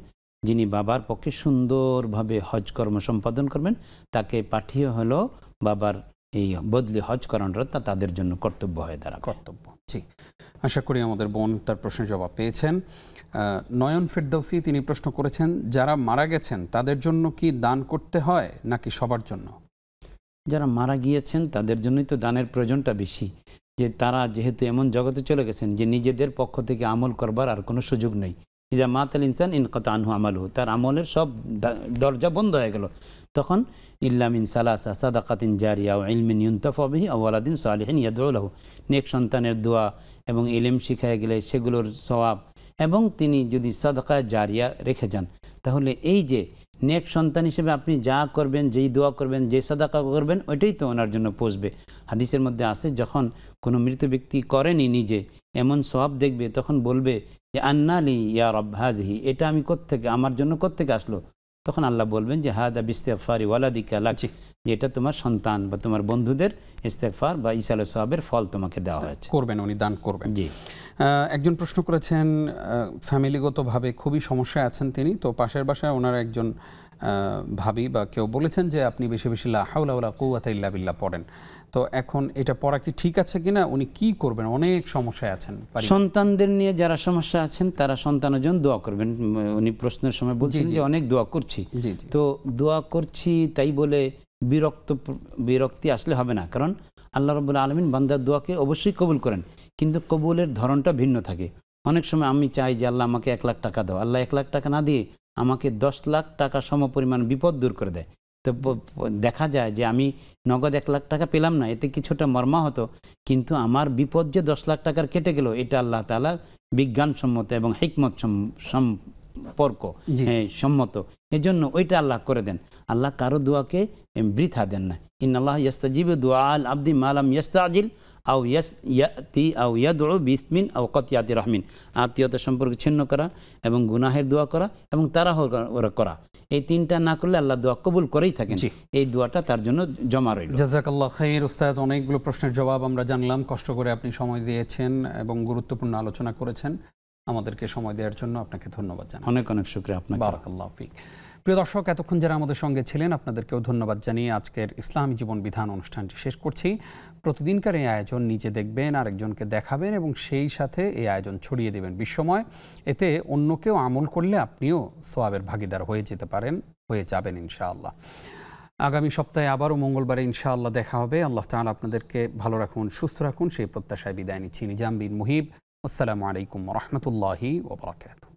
যিনি বাবার পক্ষে সুন্দরভাবে হজ কর্ম সম্পাদন করবেন তাকে পাঠিয়ে হলো বাবার এই বদলি হজ করানোটা তাদের জন্য কর্তব্য হয়ে দাঁড়াবে। কর্তব্য। জি, আশা করি আমাদের বোন তার প্রশ্নের জবাব পেয়েছেন। নয়ন ফেরদৌসি তিনি প্রশ্ন করেছেন, যারা মারা গেছেন তাদের জন্য কি দান করতে হয় নাকি সবার জন্য? যারা মারা গিয়েছেন তাদের জন্যই তো দানের প্রয়োজনটা বেশি, যে তারা যেহেতু এমন জগতে চলে গেছেন যে নিজেদের পক্ষ থেকে আমল করবার আর কোনো সুযোগ নেই। ইজা মাতাল ইনসান ইনকাতা আনহু আমালহু, তার আমলের সব দরজা বন্ধ হয়ে গেল। তখন ইল্লা মিন সালাসা সাদাকাতিন জারিয়া ওয়া ইলমিন ইউনতাফা বিহি আও ওয়ালাদিন সালিহিন ইয়াদউ লাহু, নেক সন্তানের দোয়া এবং ইলম শিখায় গেলে সেগুলোর সওয়াব, এবং তিনি যদি সাদাকা জারিয়া রেখে যান, তাহলে এই যে নেক সন্তান হিসেবে আপনি যা করবেন, যেই দোয়া করবেন, যে সাদাকা করবেন, ওইটাই তো ওনার জন্য পৌঁছবে। হাদিসের মধ্যে আছে যখন কোনো মৃত ব্যক্তি করেনি নিজে এমন সওয়াব দেখবে, তখন বলবে যে আন্নালি ইয়া রব হাযিহি, এটা আমি কোত্থেকে, আমার জন্য কোত্থেকে আসলো? তখন আল্লাহ বলবেন যে হাদা বিস্তিগফারি ওয়ালাদিকা লাক, যে এটা তোমার সন্তান বা তোমার বন্ধুদের ইস্তেগফার বা ইসালে সওয়াবের ফল তোমাকে দেওয়া হয়েছে, করবেন, উনি দান করবেন। জি। একজন প্রশ্ন করেছেন, ফ্যামিলিগতভাবে খুবই সমস্যায় আছেন তিনি, তো পাশের বাসায় ওনার একজন ভাবি বা কেউ বলেছেন যে আপনি বেশি বেশি লা হাওলা ওয়ালা কুওয়াতা ইল্লা বিল্লাহ পড়েন। তো এখন এটা পড়া কি ঠিক আছে কিনা, উনি কি করবেন? অনেক সমস্যায় আছেন। সন্তানদের নিয়ে যারা সমস্যা আছেন তারা সন্তানের জন্য দোয়া করবেন। উনি প্রশ্নের সময় বলছেন যে অনেক দোয়া করছি, তো দোয়া করছি তাই বলে বিরক্তি আসলে হবে না, কারণ আল্লাহ রাব্বুল আলামিন বান্দার দোয়াকে অবশ্যই কবুল করেন, কিন্তু কবুলের ধরনটা ভিন্ন থাকে। অনেক সময় আমি চাই যে আল্লাহ আমাকে 1 লাখ টাকা দাও, আল্লাহ 1 লাখ টাকা না দিয়ে আমাকে 10 লাখ টাকা সমপরিমাণ বিপদ দূর করে দেয়। তো দেখা যায় যে আমি নগদ 1 লাখ টাকা পেলাম না, এতে কিছুটা মর্মাহত, কিন্তু আমার বিপদ যে 10 লাখ টাকার কেটে গেল, এটা আল্লাহ তাআলা বিজ্ঞানসম্মত এবং হিকমত সম্পর্ক সম্মত, এজন্য ওইটা আল্লাহ করে দেন। আল্লাহ কারো দোয়াকে বৃথা দেন না। ইন্নাল্লাহ ইয়াস্তাজিবু দুআআল আবদি মা লাম ইয়াস্তাজিল আও ইয়াতি আও ইয়াদউ বিসমিন আও কাতিয়াতি রাহমিন। আত্মীয়তা সম্পর্ক ছিন্ন করা এবং গুনাহের দোয়া করা এবং তাড়াহুড়া করা, এই তিনটা না করলে আল্লাহ দোয়া কবুল করেই থাকেন। এই দোয়াটা তার জন্য জমা রইল। জাযাকাল্লাহ খাইর উস্তাদ, অনেকগুলো প্রশ্নের জবাব আমরা জানলাম, কষ্ট করে আপনি সময় দিয়েছেন এবং গুরুত্বপূর্ণ আলোচনা করেছেন। আমাদেরকে সময় দেওয়ার জন্য আপনাকে ধন্যবাদ জানাই। অনেক অনেক শুকরিয়া আপনাকে। বারাকাল্লাহু ফিক। প্রিয় দর্শক, এতক্ষণ যারা আমাদের সঙ্গে ছিলেন আপনাদেরকেও ধন্যবাদ জানিয়ে আজকের ইসলামী জীবন বিধান অনুষ্ঠানটি শেষ করছি। প্রতিদিনকার এই আয়োজন নিজে দেখবেন, আরেকজনকে দেখাবেন এবং সেই সাথে এই আয়োজন ছড়িয়ে দেবেন বিশ্বময়। এতে অন্যকেও আমল করলে আপনিও সওয়াবের ভাগীদার হয়ে যেতে পারেন, হয়ে যাবেন ইনশাআল্লাহ। আগামী সপ্তাহে আবারও মঙ্গলবারে ইনশাআল্লাহ দেখা হবে। আল্লাহ তাআলা আপনাদেরকে ভালো রাখুন, সুস্থ রাখুন, সেই প্রত্যাশায় বিদায় নিচ্ছি। নিজাম বিন মুহিব। আসসালামু আলাইকুম ওয়া রাহমাতুল্লাহি ওয়া বারাকাতুহু।